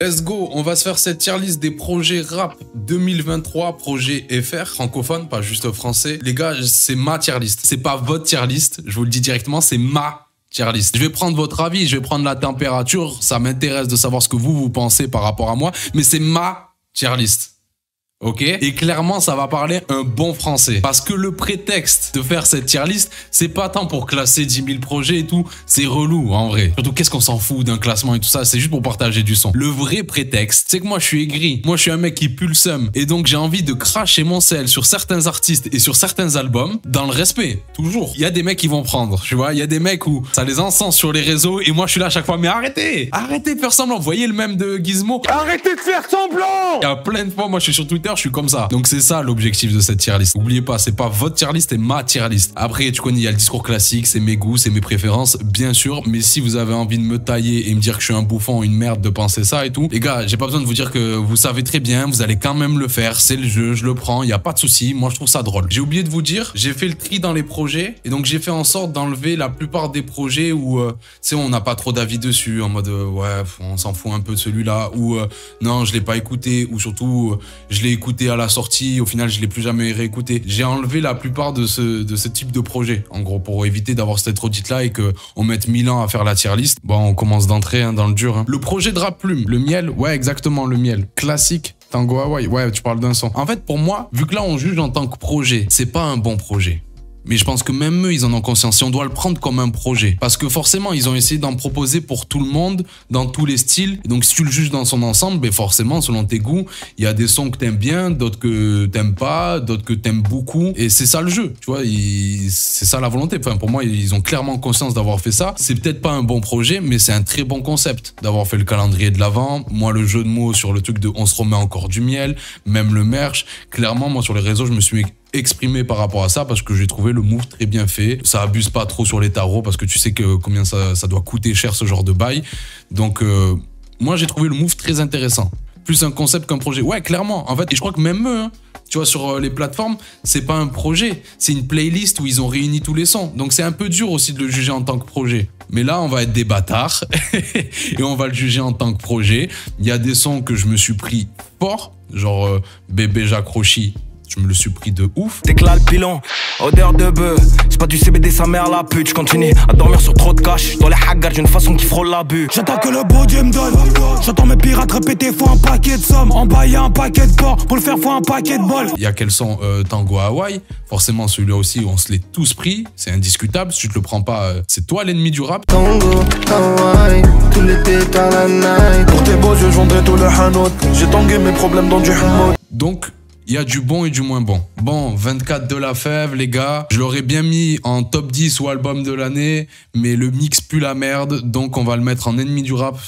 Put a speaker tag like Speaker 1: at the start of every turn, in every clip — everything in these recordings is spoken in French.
Speaker 1: Let's go, on va se faire cette tier list des projets rap 2023, projets FR, francophone, pas juste français. Les gars, c'est ma tier list, c'est pas votre tier list, je vous le dis directement, c'est ma tier list. Je vais prendre votre avis, je vais prendre la température, ça m'intéresse de savoir ce que vous pensez par rapport à moi, mais c'est ma tier list. Ok, et clairement ça va parler un bon français parce que le prétexte de faire cette tier list, c'est pas tant pour classer 10 000 projets et tout, c'est relou en vrai. Surtout qu'est-ce qu'on s'en fout d'un classement et tout ça, c'est juste pour partager du son. Le vrai prétexte, c'est que moi je suis aigri, moi je suis un mec qui pue le seum et donc j'ai envie de cracher mon sel sur certains artistes et sur certains albums dans le respect, toujours. Il y a des mecs qui vont prendre, tu vois, il y a des mecs où ça les encense sur les réseaux et moi je suis là à chaque fois, mais arrêtez de faire semblant. Vous voyez le même de Gizmo, arrêtez de faire semblant. Il y a plein de fois, moi je suis sur Twitter, je suis comme ça. Donc c'est ça l'objectif de cette tier list. N'oubliez pas, c'est pas votre tier list, c'est ma tier list. Après, tu connais, il y a le discours classique, c'est mes goûts, c'est mes préférences, bien sûr. Mais si vous avez envie de me tailler et me dire que je suis un bouffon, une merde de penser ça et tout, les gars, j'ai pas besoin de vous dire que vous savez très bien, vous allez quand même le faire. C'est le jeu, je le prends, il y a pas de souci. Moi, je trouve ça drôle. J'ai oublié de vous dire, j'ai fait le tri dans les projets et donc j'ai fait en sorte d'enlever la plupart des projets où, tu sais, on n'a pas trop d'avis dessus, en mode ouais, on s'en fout un peu de celui-là, ou non, je l'ai pas écouté, ou surtout je l'ai écouté à la sortie, au final je l'ai plus jamais réécouté. J'ai enlevé la plupart de ce type de projet, en gros, pour éviter d'avoir cette redite là et qu'on mette 1000 ans à faire la tier list. Bon, on commence d'entrer dans le dur. Le projet de Rap Plume, le miel, ouais, exactement, le miel. Classique, Tango Hawaii, ouais, tu parles d'un son. En fait, pour moi, vu que là on juge en tant que projet, c'est pas un bon projet. Mais je pense que même eux, ils en ont conscience. Et on doit le prendre comme un projet. Parce que forcément, ils ont essayé d'en proposer pour tout le monde, dans tous les styles. Et donc, si tu le juges dans son ensemble, ben forcément, selon tes goûts, il y a des sons que t'aimes bien, d'autres que t'aimes pas, d'autres que t'aimes beaucoup. Et c'est ça le jeu, tu vois. C'est ça la volonté. Enfin, pour moi, ils ont clairement conscience d'avoir fait ça. C'est peut-être pas un bon projet, mais c'est un très bon concept d'avoir fait le calendrier de l'avant. Moi, le jeu de mots sur le truc de on se remet encore du miel, même le merch. Clairement, moi, sur les réseaux, je me suis exprimé par rapport à ça parce que j'ai trouvé le move très bien fait. Ça abuse pas trop sur les tarots parce que tu sais que combien ça doit coûter cher ce genre de bail. Donc moi j'ai trouvé le move très intéressant. Plus un concept qu'un projet. Ouais, clairement. En fait, et je crois que même eux, hein, tu vois, sur les plateformes, c'est pas un projet, c'est une playlist où ils ont réuni tous les sons. Donc c'est un peu dur aussi de le juger en tant que projet. Mais là, on va être des bâtards et on va le juger en tant que projet. Il y a des sons que je me suis pris fort, genre Bébé Jacques Rochy. Je me le suis pris de ouf.
Speaker 2: Déclare le bilan, odeur de bœuf. C'est pas du CBD, sa mère la pute. Je continue à dormir sur trop de cash. Dans les haggars, j'ai une façon qui frôle l'abus. J'attends que le beau Dieu me donne. J'entends mes pirates répéter, faut un paquet de sommes. En bas, y'a un paquet de porc. Pour le faire, faut un paquet de bol.
Speaker 1: Il y a quel son Tango Hawaii. Forcément, celui-là aussi, on se l'est tous pris. C'est indiscutable. Si tu te le prends pas, c'est toi l'ennemi du rap.
Speaker 3: Tango Hawaii, tout l'été à la night. Pour tes beaux yeux, je vendrai tout le hanout. J'ai tangué mes problèmes dans du hamout.
Speaker 1: Donc, il y a du bon et du moins bon. Bon, 24 de la fève, les gars. Je l'aurais bien mis en top 10 ou album de l'année, mais le mix pue la merde, donc on va le mettre en ennemi du rap.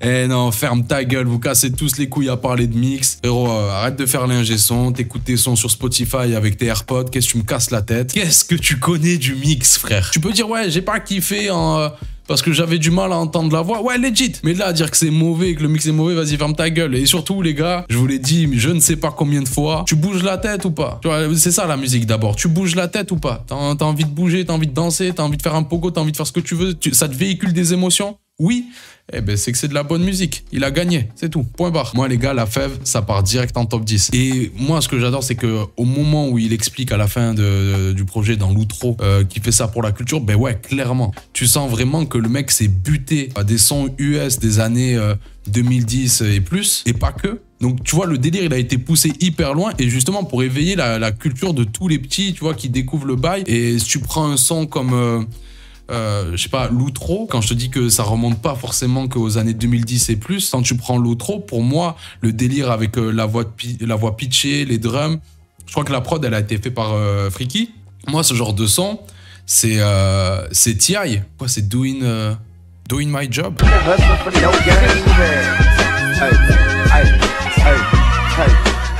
Speaker 1: Eh non, ferme ta gueule, vous cassez tous les couilles à parler de mix. Frérot, arrête de faire l'ingé son, t'écoutes tes sons sur Spotify avec tes AirPods, qu'est-ce que tu me casses la tête? Qu'est-ce que tu connais du mix, frère? Tu peux dire, ouais, j'ai pas kiffé en... parce que j'avais du mal à entendre la voix. Ouais, legit. Mais là, dire que c'est mauvais, que le mix est mauvais, vas-y, ferme ta gueule. Et surtout, les gars, je vous l'ai dit, je ne sais pas combien de fois, tu bouges la tête ou pas? Tu vois, c'est ça la musique d'abord. Tu bouges la tête ou pas? T'as envie de bouger, t'as envie de danser, t'as envie de faire un pogo, t'as envie de faire ce que tu veux. Ça te véhicule des émotions? Oui. Eh ben, c'est que c'est de la bonne musique. Il a gagné, c'est tout. Point barre. Moi, les gars, la fève, ça part direct en top 10. Et moi, ce que j'adore, c'est que au moment où il explique à la fin du projet, dans l'outro, qu'il fait ça pour la culture, ben ouais, clairement. Tu sens vraiment que le mec s'est buté à des sons US des années 2010 et plus, et pas que. Donc, tu vois, le délire, il a été poussé hyper loin, et justement, pour éveiller la culture de tous les petits, tu vois, qui découvrent le bail. Et si tu prends un son comme... je sais pas, l'outro, quand je te dis que ça remonte pas forcément qu'aux années 2010 et plus, quand tu prends l'outro, pour moi, le délire avec la voix pitchée, les drums, je crois que la prod, elle a été faite par Freaky. Moi, ce genre de son, c'est T.I. Quoi, c'est doing my job.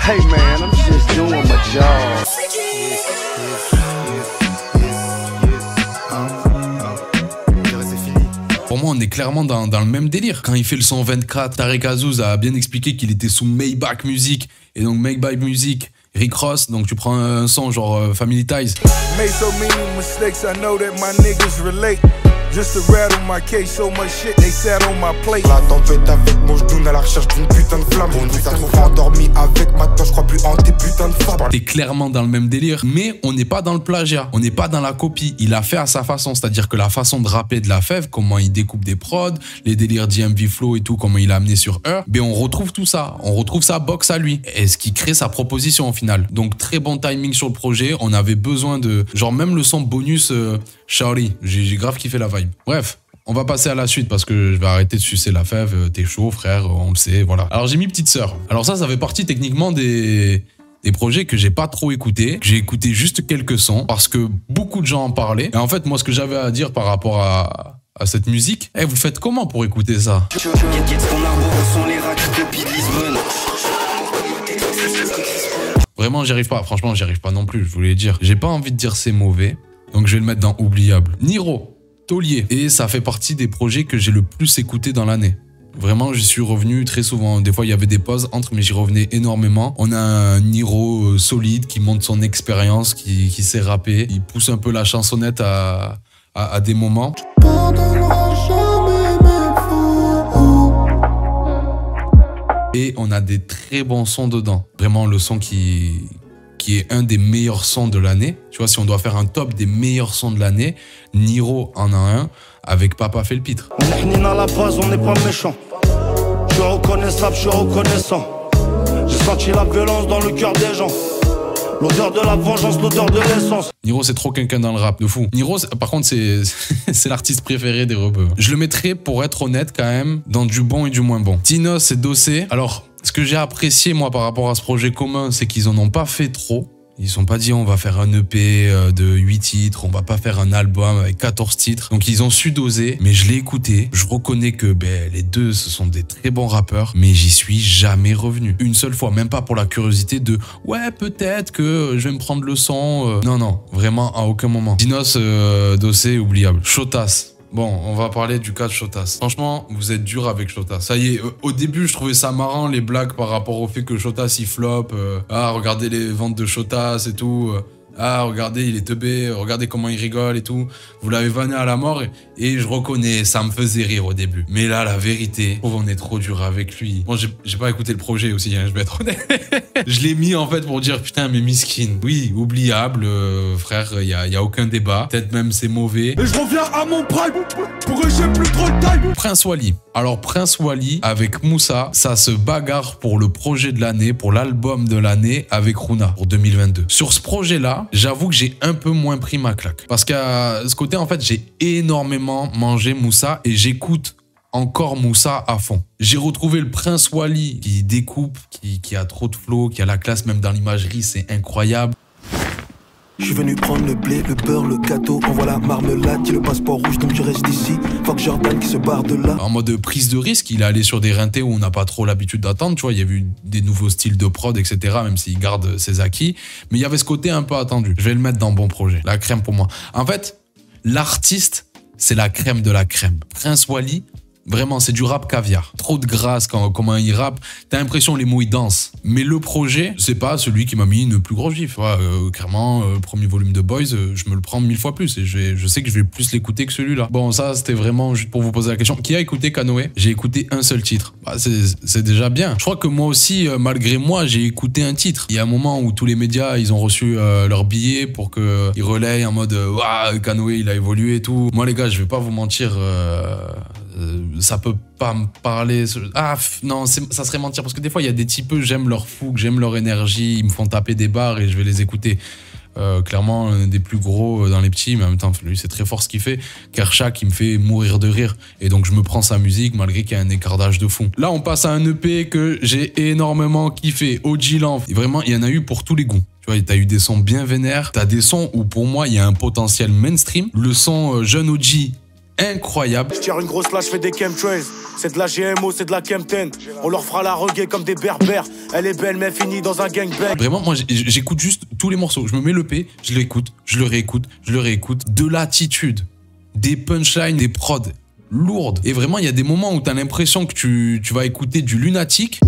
Speaker 3: Hey man, I'm just doing my job.
Speaker 1: Pour moi, on est clairement dans le même délire. Quand il fait le son 24, Tarek Azouz a bien expliqué qu'il était sous Maybach Music. Et donc Maybach Music, Rick Ross, donc tu prends un son genre Family Ties.
Speaker 3: Just a rat on my case, so much shit they said on my plate. La tempête avec mon genou à la recherche d'une putain de flamme. On nous a trop endormi avec, maintenant je crois plus en tes putains de femmes.
Speaker 1: T'es clairement dans le même délire, mais on n'est pas dans le plagiat, on n'est pas dans la copie. Il a fait à sa façon, c'est-à-dire que la façon de rapper de La Fève, comment il découpe des prods, les délires d'IMV Flow et tout, comment il a amené sur Heure, ben on retrouve tout ça, on retrouve sa box à lui. Et ce qui crée sa proposition au final. Donc très bon timing sur le projet, on avait besoin de... Genre même le son bonus Charlie, j'ai grave kiffé la vibe. Bref. On va passer à la suite parce que je vais arrêter de sucer La Fève. T'es chaud, frère, on le sait, voilà. Alors j'ai mis Petite Sœur. Alors ça fait partie techniquement des projets que j'ai pas trop écoutés. J'ai écouté juste quelques sons parce que beaucoup de gens en parlaient. Et en fait, moi, ce que j'avais à dire par rapport à cette musique, vous faites comment pour écouter ça? Vraiment, j'y arrive pas. Franchement, j'y arrive pas non plus, je voulais dire. J'ai pas envie de dire c'est mauvais, donc je vais le mettre dans oubliable. Niro. Taulier. Et ça fait partie des projets que j'ai le plus écouté dans l'année. Vraiment, j'y suis revenu très souvent. Des fois, il y avait des pauses entre, mais j'y revenais énormément. On a un Niro solide qui montre son expérience, qui sait rapper. Il pousse un peu la chansonnette à des moments. Et on a des très bons sons dedans. Vraiment, le son qui est un des meilleurs sons de l'année. Tu vois, si on doit faire un top des meilleurs sons de l'année, Niro en a un avec Papa fait le pitre.
Speaker 2: À la base, on n'est pas méchant. Je suis reconnaissable, je suis reconnaissant. J'ai senti la violence dans le cœur des gens. L'odeur de la vengeance, l'odeur de l'essence.
Speaker 1: Niro, c'est trop quelqu'un dans le rap, de fou. Niro, par contre, c'est l'artiste préféré des rebeux. Je le mettrais, pour être honnête, quand même, dans du bon et du moins bon. Tinos et Dossé. Alors, ce que j'ai apprécié, moi, par rapport à ce projet commun, c'est qu'ils en ont pas fait trop. Ils sont pas dit on va faire un EP de 8 titres, on va pas faire un album avec 14 titres. Donc ils ont su doser, mais je l'ai écouté. Je reconnais que les deux, ce sont des très bons rappeurs, mais j'y suis jamais revenu. Une seule fois, même pas pour la curiosité de ouais, peut-être que je vais me prendre le son. Non, vraiment à aucun moment. Dinos, Dossé, oubliable. Chotas. Bon, on va parler du cas de Chotas. Franchement, vous êtes dur avec Chotas. Ça y est, au début, je trouvais ça marrant, les blagues par rapport au fait que Chotas, il flop. Ah, regardez les ventes de Chotas et tout. Ah, regardez, il est teubé. Regardez comment il rigole et tout. Vous l'avez vanné à la mort. Et je reconnais, ça me faisait rire au début. Mais là, la vérité, je trouve on est trop dur avec lui. Bon, j'ai pas écouté le projet aussi, hein, je vais être honnête. Je l'ai mis en fait pour dire, putain, mais miskin. Oui, oubliable, frère, y a aucun débat. Peut-être même c'est mauvais.
Speaker 3: Et je reviens à mon prime pour que j'ai plus trop de time.
Speaker 1: Prince Wally. Alors, Prince Wally, avec Moussa, ça se bagarre pour le projet de l'année, pour l'album de l'année avec Runa pour 2022. Sur ce projet-là, j'avoue que j'ai un peu moins pris ma claque. Parce qu'à ce côté, en fait, j'ai énormément mangé Moussa et j'écoute encore Moussa à fond. J'ai retrouvé le Prince Wally qui découpe, qui a trop de flow, qui a la classe même dans l'imagerie, c'est incroyable.
Speaker 4: Je suis venu prendre le blé, le beurre, le gâteau, envoie la marmelade, j'ai le passeport rouge donc je reste ici. Fuck Jordan qui se barre de là.
Speaker 1: En mode prise de risque, il est allé sur des rintés où on n'a pas trop l'habitude d'attendre, tu vois, il y a eu des nouveaux styles de prod, etc., même s'il garde ses acquis. Mais il y avait ce côté un peu attendu. Je vais le mettre dans bon projet, la crème pour moi. En fait, l'artiste, c'est la crème de la crème. Prince Wally, vraiment, c'est du rap caviar. Trop de grâce comment il rappe. T'as l'impression les mots ils dansent. Mais le projet, c'est pas celui qui m'a mis une plus grosse gifle. Clairement, premier volume de Boys, je me le prends 1000 fois plus. Et je sais que je vais plus l'écouter que celui-là. Bon, ça, c'était vraiment juste pour vous poser la question. Qui a écouté Canoë? J'ai écouté un seul titre. C'est déjà bien. Je crois que moi aussi, malgré moi, j'ai écouté un titre. Il y a un moment où tous les médias, ils ont reçu leur billet pour qu'ils relayent en mode waouh, Canoë, il a évolué et tout. Moi, les gars, je vais pas vous mentir. Ça peut pas me parler. Non, ça serait mentir parce que des fois il y a des types, j'aime leur fougue, j'aime leur énergie, ils me font taper des barres et je vais les écouter. Clairement, un des plus gros dans les petits, mais en même temps, lui c'est très fort ce qu'il fait. Kershak, il me fait mourir de rire et donc je me prends sa musique malgré qu'il y a un écart d'âge de fond. Là, on passe à un EP que j'ai énormément kiffé. OG Lanf. Vraiment, il y en a eu pour tous les goûts. Tu vois, t'as eu des sons bien vénères, t'as des sons où pour moi il y a un potentiel mainstream. Le son jeune OG, incroyable.
Speaker 3: Je tire une grosse lâche, je fais des chemtrails. C'est de la GMO, c'est de la Chemten. On leur fera la reggae comme des berbères. Elle est belle mais finie dans un gangbang.
Speaker 1: Vraiment, moi j'écoute juste tous les morceaux. Je me mets l'EP, je l'écoute, je le réécoute, je le réécoute. De l'attitude, des punchlines, des prods lourdes. Et vraiment, il y a des moments où t'as l'impression que tu vas écouter du Lunatic.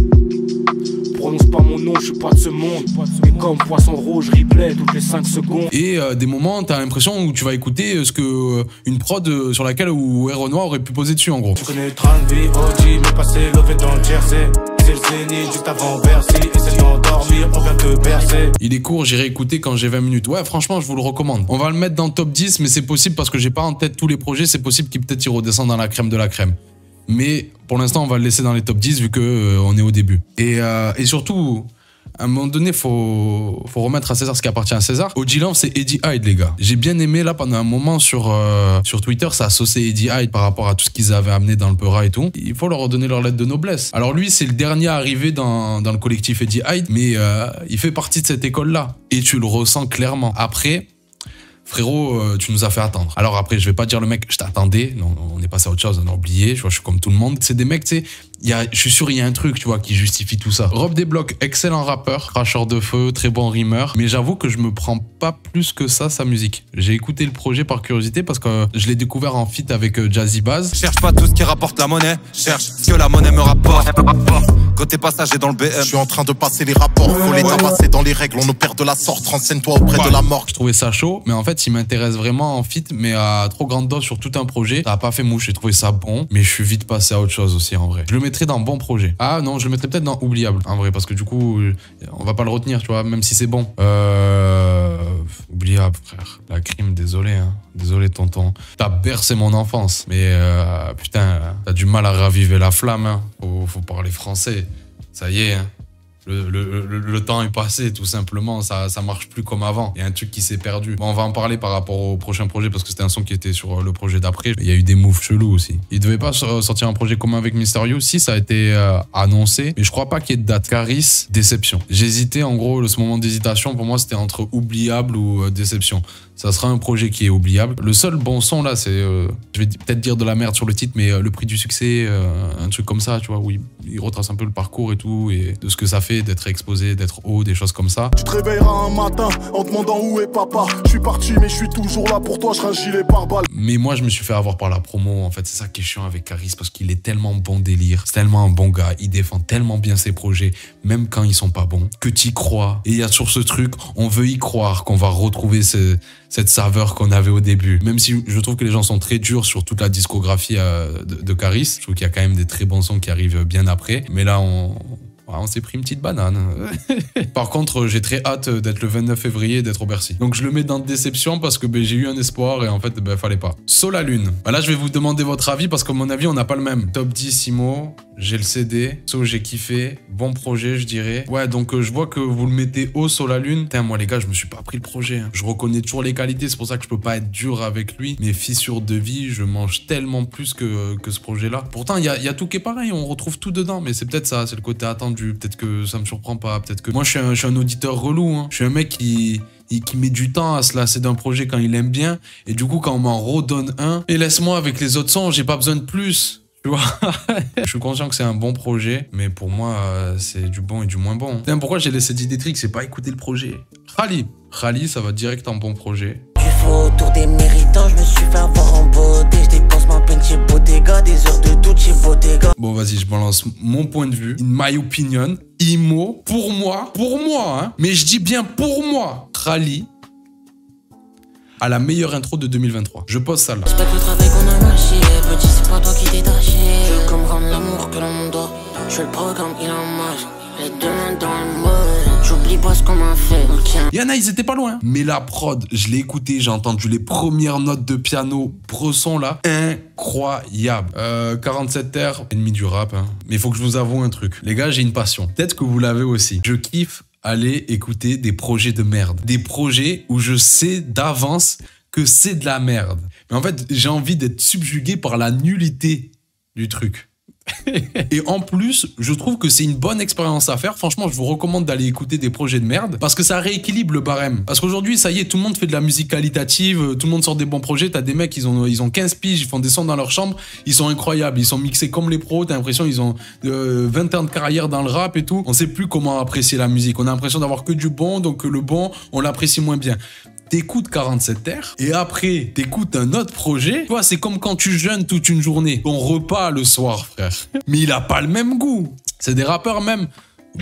Speaker 4: prononce pas mon nom, je suis pas de ce monde. Et comme poisson rouge, replay toutes les 5 secondes.
Speaker 1: Et des moments, t'as l'impression où tu vas écouter ce que une prod sur laquelle où Renoir aurait pu poser dessus, en gros.
Speaker 4: Tu connais le train de vie, OG, mais passé levé dans le jersey. C'est le zénith juste avant Bercy. Essaye d'endormir, on vient te bercer.
Speaker 1: Il est court, j'irai écouter quand j'ai 20 minutes. Ouais, franchement, je vous le recommande. On va le mettre dans le top 10, mais c'est possible parce que j'ai pas en tête tous les projets. C'est possible qu'il peut-être il redescende dans la crème de la crème. Mais pour l'instant, on va le laisser dans les top 10 vu que on est au début. Et surtout, à un moment donné, faut remettre à César ce qui appartient à César. OG Love, c'est Eddie Hyde, les gars. J'ai bien aimé, là, pendant un moment sur Twitter, ça associait Eddie Hyde par rapport à tout ce qu'ils avaient amené dans le Peura et tout. Il faut leur redonner leur lettre de noblesse. Alors lui, c'est le dernier arrivé dans le collectif Eddie Hyde, mais il fait partie de cette école-là. Et tu le ressens clairement. Après... Frérot, tu nous as fait attendre. Alors après, je vais pas dire le mec, je t'attendais. Non, on est passé à autre chose, on a oublié. Je vois, je suis comme tout le monde. C'est des mecs, tu sais, je suis sûr, il y a un truc, tu vois, qui justifie tout ça. Rob Desblocs, excellent rappeur, cracheur de feu, très bon rimeur. Mais j'avoue que je me prends pas plus que ça, sa musique. J'ai écouté le projet par curiosité parce que je l'ai découvert en feat avec Jazzy Baz.
Speaker 5: Cherche pas tout ce qui rapporte la monnaie, cherche ce que la monnaie me rapporte. Côté passager dans le BM.
Speaker 3: Je suis en train de passer les rapports, faut les tabasser dans les règles, on opère de la sorte, renseigne-toi auprès de la mort.
Speaker 1: Je trouvais ça chaud, mais en fait, il m'intéresse vraiment en feat, mais à trop grande dose sur tout un projet. Ça a pas fait mouche, j'ai trouvé ça bon, mais je suis vite passé à autre chose aussi en vrai. Je le mettrais dans bon projet. Ah non, je le mettrais peut-être dans oubliable en vrai, parce que du coup, on va pas le retenir, tu vois, même si c'est bon. Oubliable, frère. La crime, désolé, hein. Désolé, tonton. T'as bercé mon enfance, mais putain, t'as du mal à raviver la flamme, hein. Faut parler français. Ça y est, hein. Le temps est passé, tout simplement. Ça marche plus comme avant. Il y a un truc qui s'est perdu. Bon, on va en parler par rapport au prochain projet parce que c'était un son qui était sur le projet d'après. Il y a eu des moves chelous aussi. Il devait pas sortir un projet commun avec Mysterio. Si, ça a été annoncé, mais je crois pas qu'il y ait de date. Caris, déception. J'hésitais, en gros, ce moment d'hésitation, pour moi, c'était entre oubliable ou déception. Ça sera un projet qui est oubliable. Le seul bon son, là, c'est... je vais peut-être dire de la merde sur le titre, mais le prix du succès, un truc comme ça, tu vois, où il retrace un peu le parcours et tout, et de ce que ça fait d'être exposé, d'être haut, des choses comme ça.
Speaker 3: Tu te réveilleras un matin en te demandant où est papa. Je suis parti, mais je suis toujours là pour toi, je serai un gilet pare-balles.
Speaker 1: Mais moi, je me suis fait avoir par la promo, en fait. C'est ça qui est chiant avec Caris, parce qu'il est tellement bon délire. C'est tellement un bon gars. Il défend tellement bien ses projets, même quand ils sont pas bons, que t'y crois. Et il y a sur ce truc, on veut y croire qu'on va retrouver cette saveur qu'on avait au début. Même si je trouve que les gens sont très durs sur toute la discographie de Caris. Je trouve qu'il y a quand même des très bons sons qui arrivent bien après. Mais là, on s'est pris une petite banane. Par contre, j'ai très hâte d'être le 29 février et d'être au Bercy. Donc je le mets dans déception parce que j'ai eu un espoir et en fait, fallait pas. Solalune. Là, je vais vous demander votre avis parce qu'à mon avis, on n'a pas le même. Top 10 Imo, j'ai le CD. So, j'ai kiffé. Bon projet, je dirais. Ouais, donc je vois que vous le mettez haut, Solalune. Putain, moi les gars, je me suis pas pris le projet. Hein. Je reconnais toujours les qualités, c'est pour ça que je peux pas être dur avec lui. Mais fissure de vie, je mange tellement plus que ce projet-là. Pourtant, il y a tout qui est pareil, on retrouve tout dedans. Mais c'est peut-être ça, c'est le côté attendu. Peut-être que ça me surprend pas, peut-être que... Moi, je suis un auditeur relou, hein. Je suis un mec qui met du temps à se lasser d'un projet quand il aime bien. Et du coup, quand on m'en redonne un, et laisse-moi avec les autres sons, j'ai pas besoin de plus. Tu vois. Je suis conscient que c'est un bon projet, mais pour moi, c'est du bon et du moins bon. Putain, pourquoi j'ai laissé Didétrick, c'est pas écouter le projet. Khali, ça va direct en bon projet.
Speaker 6: Tu fais autour des méritants, je me suis fait avoir en beauté. Je dépense ma peine chez Bottega, des heures de doute chez Bottega.
Speaker 1: Bon, vas-y, je balance mon point de vue. In my opinion, Imo, pour moi, hein, mais je dis bien pour moi, Khali a la meilleure intro de 2023. Je pose ça là.
Speaker 6: Respecte le travail qu'on a marché, petit, c'est pas toi qui t'es taché. Je veux comprendre l'amour que l'on me doit. Je fais le programme, il en marche. Les deux mains dans le mode. J'oublie pas ce qu'on m'a fait.
Speaker 1: Y'en a, ils étaient pas loin. Mais la prod, je l'ai écouté, j'ai entendu les premières notes de piano, bresson là. Incroyable. 47 terres, ennemi du rap, hein. Mais il faut que je vous avoue un truc. Les gars, j'ai une passion. Peut-être que vous l'avez aussi. Je kiffe aller écouter des projets de merde. Des projets où je sais d'avance que c'est de la merde. Mais en fait, j'ai envie d'être subjugué par la nullité du truc. Et en plus, je trouve que c'est une bonne expérience à faire. Franchement, je vous recommande d'aller écouter des projets de merde parce que ça rééquilibre le barème. Parce qu'aujourd'hui, ça y est, tout le monde fait de la musique qualitative, tout le monde sort des bons projets. T'as des mecs, ils ont 15 piges, ils font des sons dans leur chambre, ils sont incroyables, ils sont mixés comme les pros. T'as l'impression qu'ils ont 20 ans de carrière dans le rap et tout. On sait plus comment apprécier la musique. On a l'impression d'avoir que du bon, donc le bon, on l'apprécie moins bien. T'écoutes 47 terres et après t'écoutes un autre projet. Tu vois, c'est comme quand tu jeûnes toute une journée. Ton repas le soir, frère. Mais il a pas le même goût. C'est des rappeurs même.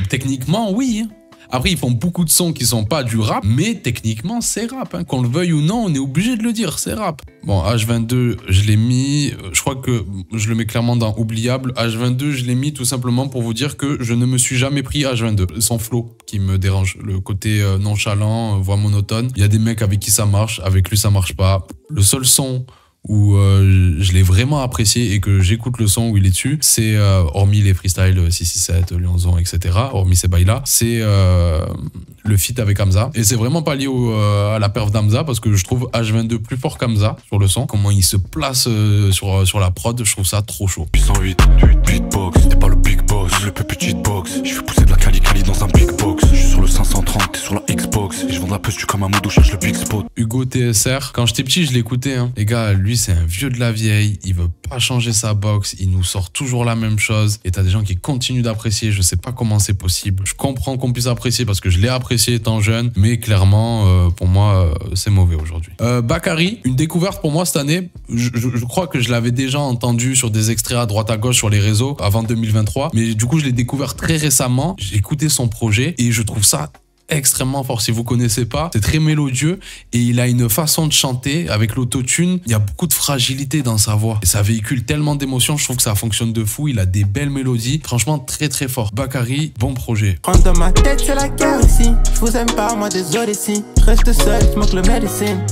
Speaker 1: Techniquement, oui. Après, ils font beaucoup de sons qui sont pas du rap, mais techniquement, c'est rap. Hein. Qu'on le veuille ou non, on est obligé de le dire, c'est rap. Bon, H22, je l'ai mis. Je crois que je le mets clairement dans oubliable. H22, je l'ai mis tout simplement pour vous dire que je ne me suis jamais pris H22. Son flow qui me dérange. Le côté nonchalant, voix monotone. Il y a des mecs avec qui ça marche, avec lui ça marche pas. Le seul son où je l'ai vraiment apprécié et que j'écoute le son où il est dessus, c'est hormis les freestyles 667, Lyonzon, etc., hormis ces bails-là, c'est le feat avec Hamza. Et c'est vraiment pas lié à la perf d'Hamza parce que je trouve H22 plus fort qu'Hamza sur le son. Comment il se place sur la prod, je trouve ça trop chaud.
Speaker 7: 808, beatbox, t'es pas le big boss, le peu petit box. Je fais pousser de la cali dans un big box. Je suis sur le 530, t'es sur la Xbox. Et je vends de la puce, tu comme un modo, cherche le big spot.
Speaker 1: Hugo TSR, quand j'étais petit, je l'écoutais. Hein. Les gars, lui, c'est un vieux de la vieille. Il veut pas changer sa box. Il nous sort toujours la même chose. Et t'as des gens qui continuent d'apprécier. Je sais pas comment c'est possible. Je comprends qu'on puisse apprécier parce que je l'ai apprécié étant jeune. Mais clairement, pour moi, c'est mauvais aujourd'hui. Bakary, une découverte pour moi cette année. Je crois que je l'avais déjà entendu sur des extraits à droite à gauche sur les réseaux avant 2023. Mais du coup, je l'ai découvert très récemment. J'ai écouté son projet et je trouve ça extrêmement fort. Si vous connaissez pas, c'est très mélodieux et il a une façon de chanter avec l'autotune. Il y a beaucoup de fragilité dans sa voix et ça véhicule tellement d'émotions. Je trouve que ça fonctionne de fou. Il a des belles mélodies. Franchement, très très fort. Bakary, bon projet.
Speaker 8: Rentre dans ma tête, c'est la guerre ici. Je vous aime pas, moi désolé si. Je reste seul, je manque le médecine.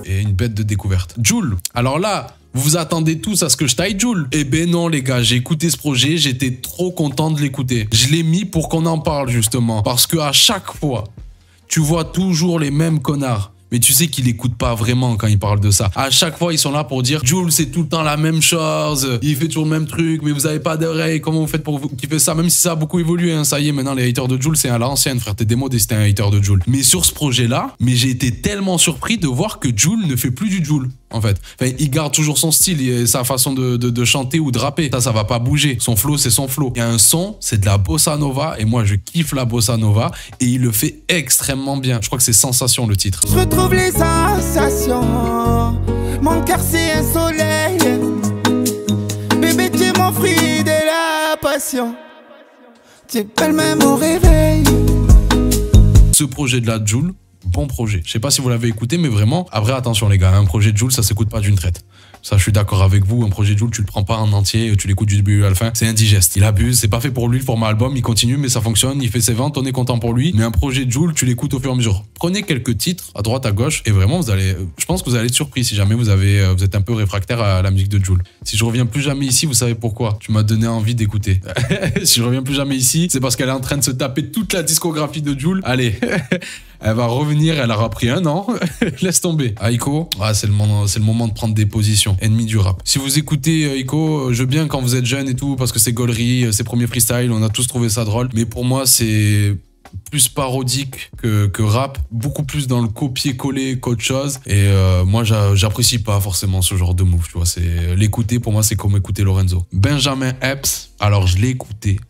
Speaker 1: Et une bête de découverte. Jul. Alors là, vous vous attendez tous à ce que je taille Jul? Eh ben non les gars, j'ai écouté ce projet, j'étais trop content de l'écouter. Je l'ai mis pour qu'on en parle justement. Parce que à chaque fois, tu vois toujours les mêmes connards. Mais tu sais qu'ils n'écoutent pas vraiment quand ils parlent de ça. À chaque fois, ils sont là pour dire « Jul, c'est tout le temps la même chose. Il fait toujours le même truc, mais vous avez pas d'oreilles. Comment vous faites pour kiffer ça ?» Même si ça a beaucoup évolué. Hein. Ça y est, maintenant, les haters de Jul, c'est à l'ancienne, frère. T'es démodé si t'es un hater de Jul. Mais sur ce projet-là, j'ai été tellement surpris de voir que Jul ne fait plus du Jul. En fait, il garde toujours son style et sa façon de chanter ou de rapper. Ça va pas bouger. Son flow, c'est son flow. Il y a un son, c'est de la bossa nova et moi, je kiffe la bossa nova et il le fait extrêmement bien. Je crois que c'est Sensation le titre.
Speaker 8: Je retrouve les sensations. Mon cœur, c'est un soleil. Bébé, tu es mon fruit de la passion. Tu es le même au réveil.
Speaker 1: Ce projet de la Jul, bon projet. Je sais pas si vous l'avez écouté, mais vraiment, après attention les gars, un projet de Jul, ça s'écoute pas d'une traite. Ça, je suis d'accord avec vous. Un projet de Jul, tu le prends pas en entier, tu l'écoutes du début à la fin. C'est indigeste. Il abuse. C'est pas fait pour lui le format album. Il continue, mais ça fonctionne. Il fait ses ventes. On est content pour lui. Mais un projet de Jul, tu l'écoutes au fur et à mesure. Prenez quelques titres à droite, à gauche, et vraiment, vous allez. Je pense que vous allez être surpris si jamais vous êtes un peu réfractaire à la musique de Jul. Si je reviens plus jamais ici, vous savez pourquoi? Tu m'as donné envie d'écouter. Si je reviens plus jamais ici, c'est parce qu'elle est en train de se taper toute la discographie de Jul. Allez. Elle va revenir, elle aura pris 1 an. Laisse tomber. Aiko, c'est le moment de prendre des positions. Ennemi du rap. Si vous écoutez Aiko, je veux bien quand vous êtes jeune et tout, parce que c'est gaulerie, ses premiers freestyles, on a tous trouvé ça drôle. Mais pour moi, c'est plus parodique que rap, beaucoup plus dans le copier-coller qu'autre chose. Et moi, j'apprécie pas forcément ce genre de move, tu vois. L'écouter, pour moi, c'est comme écouter Lorenzo. Benjamin Epps, alors je l'ai écouté.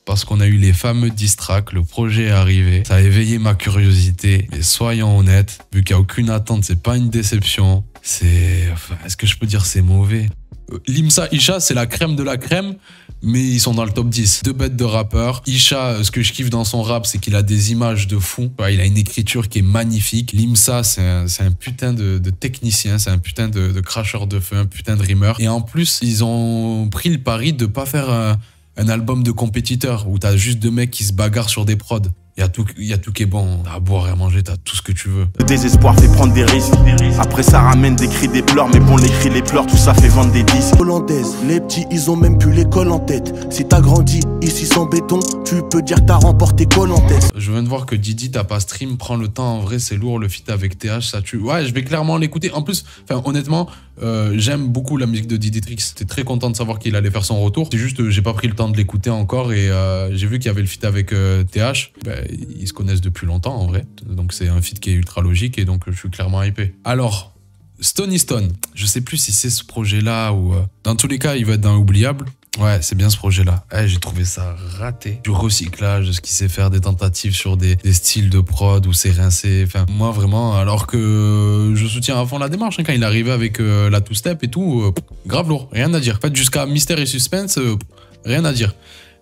Speaker 1: Parce qu'on a eu les fameux diss tracks, le projet est arrivé, ça a éveillé ma curiosité. Mais soyons honnêtes, vu qu'il n'y a aucune attente, c'est pas une déception. Est-ce que je peux dire c'est mauvais? Limsa, Isha, c'est la crème de la crème, mais ils sont dans le top 10. 2 bêtes de rappeurs. Isha, ce que je kiffe dans son rap, c'est qu'il a des images de fou. Il a une écriture qui est magnifique. Limsa, c'est un putain de technicien, c'est un putain de cracheur de feu, un putain de rimeur. Et en plus, ils ont pris le pari de pas faire un album de compétiteurs où t'as juste 2 mecs qui se bagarrent sur des prods. Il y a tout qui est bon. T'as à boire et à manger, t'as tout ce que tu veux.
Speaker 9: Le désespoir fait prendre des risques. Après ça ramène des cris, des pleurs. Mais bon, les cris, les pleurs, tout ça fait vendre des disques.
Speaker 4: Hollandaise, les petits, ils ont même plus l'école en tête. Si t'as grandi ici sans béton, tu peux dire que t'as remporté Colantès.
Speaker 1: Je viens de voir que Didi t'as pas stream. Prends le temps, en vrai, c'est lourd. Le feat avec TH, ça tue. Ouais, je vais clairement l'écouter. En plus, honnêtement, j'aime beaucoup la musique de Didi Trix. J'étais très content de savoir qu'il allait faire son retour. C'est juste, j'ai pas pris le temps de l'écouter encore. Et j'ai vu qu'il y avait le feat avec TH. Ils se connaissent depuis longtemps en vrai, donc c'est un feat qui est ultra logique et donc je suis clairement hypé. Alors, Stony Stone, je sais plus si c'est ce projet-là ou... Dans tous les cas, il va être dans Oubliable. Ouais, c'est bien ce projet-là. J'ai trouvé ça raté. Du recyclage, de ce qu'il sait faire, des tentatives sur des styles de prod où c'est rincé. Enfin, moi vraiment, alors que je soutiens à fond la démarche, hein, quand il est arrivé avec la two-step et tout, grave lourd, rien à dire. En fait, jusqu'à Mystère et Suspense, rien à dire.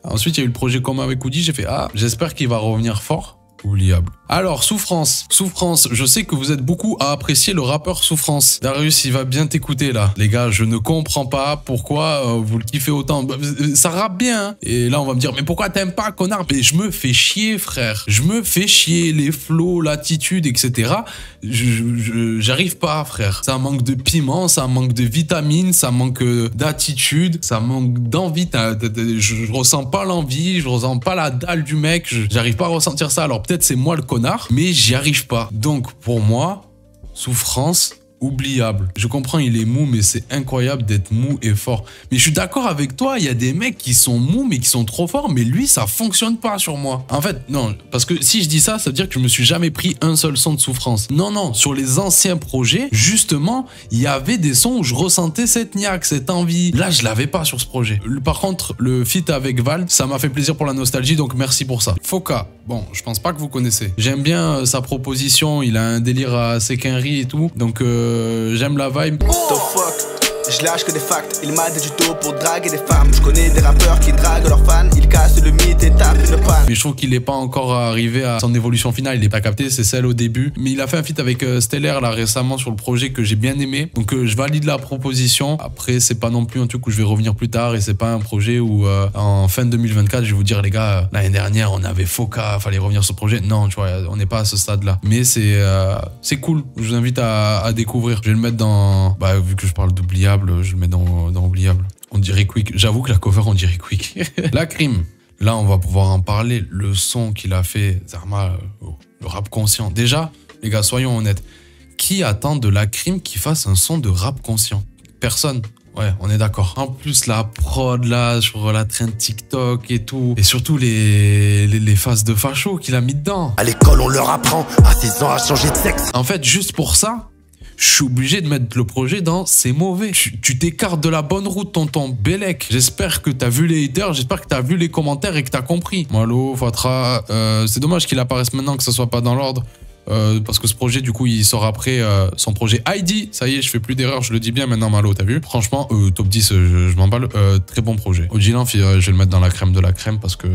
Speaker 1: Ensuite, il y a eu le projet commun avec Woody. J'ai fait, ah, j'espère qu'il va revenir fort. Oubliable. Alors, Souffrance. Souffrance, je sais que vous êtes beaucoup à apprécier le rappeur Souffrance. Darius, il va bien t'écouter là. Les gars, je ne comprends pas pourquoi vous le kiffez autant. Ça rappe bien. Hein. Et là, on va me dire, mais pourquoi t'aimes pas, connard? Mais je me fais chier, frère. Je me fais chier. Les flows, l'attitude, etc. J'arrive pas, frère. Ça manque de piment, ça manque de vitamines, ça manque d'attitude, ça manque d'envie. Je ressens pas l'envie, je ressens pas la dalle du mec. J'arrive pas à ressentir ça. Alors peut-être c'est moi le connard, mais j'y arrive pas. Donc pour moi, Souffrance, oubliable. Je comprends, il est mou, mais c'est incroyable d'être mou et fort. Mais je suis d'accord avec toi, il y a des mecs qui sont mous, mais qui sont trop forts, mais lui, ça fonctionne pas sur moi. En fait, non, parce que si je dis ça, ça veut dire que je me suis jamais pris un seul son de Souffrance. Non, non, sur les anciens projets, justement, il y avait des sons où je ressentais cette niaque, cette envie. Là, je l'avais pas sur ce projet. Par contre, le feat avec Val, ça m'a fait plaisir pour la nostalgie, donc merci pour ça. Foka, bon, je pense pas que vous connaissez. J'aime bien sa proposition, il a un délire assez quinri et tout, donc j'aime la vibe.
Speaker 10: Je lâche que des facts, il m'a dit du dos pour draguer des femmes. Je connais des rappeurs qui draguent leurs fans, ils cassent le mythe et tapent une panne.
Speaker 1: Mais je trouve qu'il n'est pas encore arrivé à son évolution finale, il n'est pas capté, c'est celle au début. Mais il a fait un feat avec Stellaire là récemment sur le projet que j'ai bien aimé. Donc je valide la proposition. Après, c'est pas non plus un truc où je vais revenir plus tard et c'est pas un projet où en fin 2024, je vais vous dire les gars, l'année dernière on avait Foka, fallait revenir sur ce projet. Non, tu vois, on n'est pas à ce stade là. Mais c'est cool, je vous invite à découvrir. Je vais le mettre dans, bah, vu que je parle d'oubliable, je le mets dans oubliable. On dirait Quick. J'avoue que la cover, on dirait Quick. La Crime. Là, on va pouvoir en parler. Le son qu'il a fait, Zarma, le rap conscient. Déjà, les gars, soyons honnêtes. Qui attend de La Crime qu'il fasse un son de rap conscient? Personne. Ouais, on est d'accord. En plus, la prod, là, sur la traîne TikTok et tout. Et surtout, les phases de facho qu'il a mis dedans.
Speaker 11: À l'école, on leur apprend à 6 ans à changer de sexe.
Speaker 1: En fait, juste pour ça, je suis obligé de mettre le projet dans c'est mauvais. Tu t'écartes de la bonne route, tonton Bellec. J'espère que t'as vu les haters, j'espère que t'as vu les commentaires et que t'as compris. Malo, Fatra, c'est dommage qu'il apparaisse maintenant, que ça soit pas dans l'ordre. Parce que ce projet, du coup, il sort après son projet ID. Ça y est, je fais plus d'erreurs, je le dis bien maintenant, Malo, t'as vu? Franchement, top 10, je m'emballe. Très bon projet. Ojilan, je vais le mettre dans la crème de la crème parce que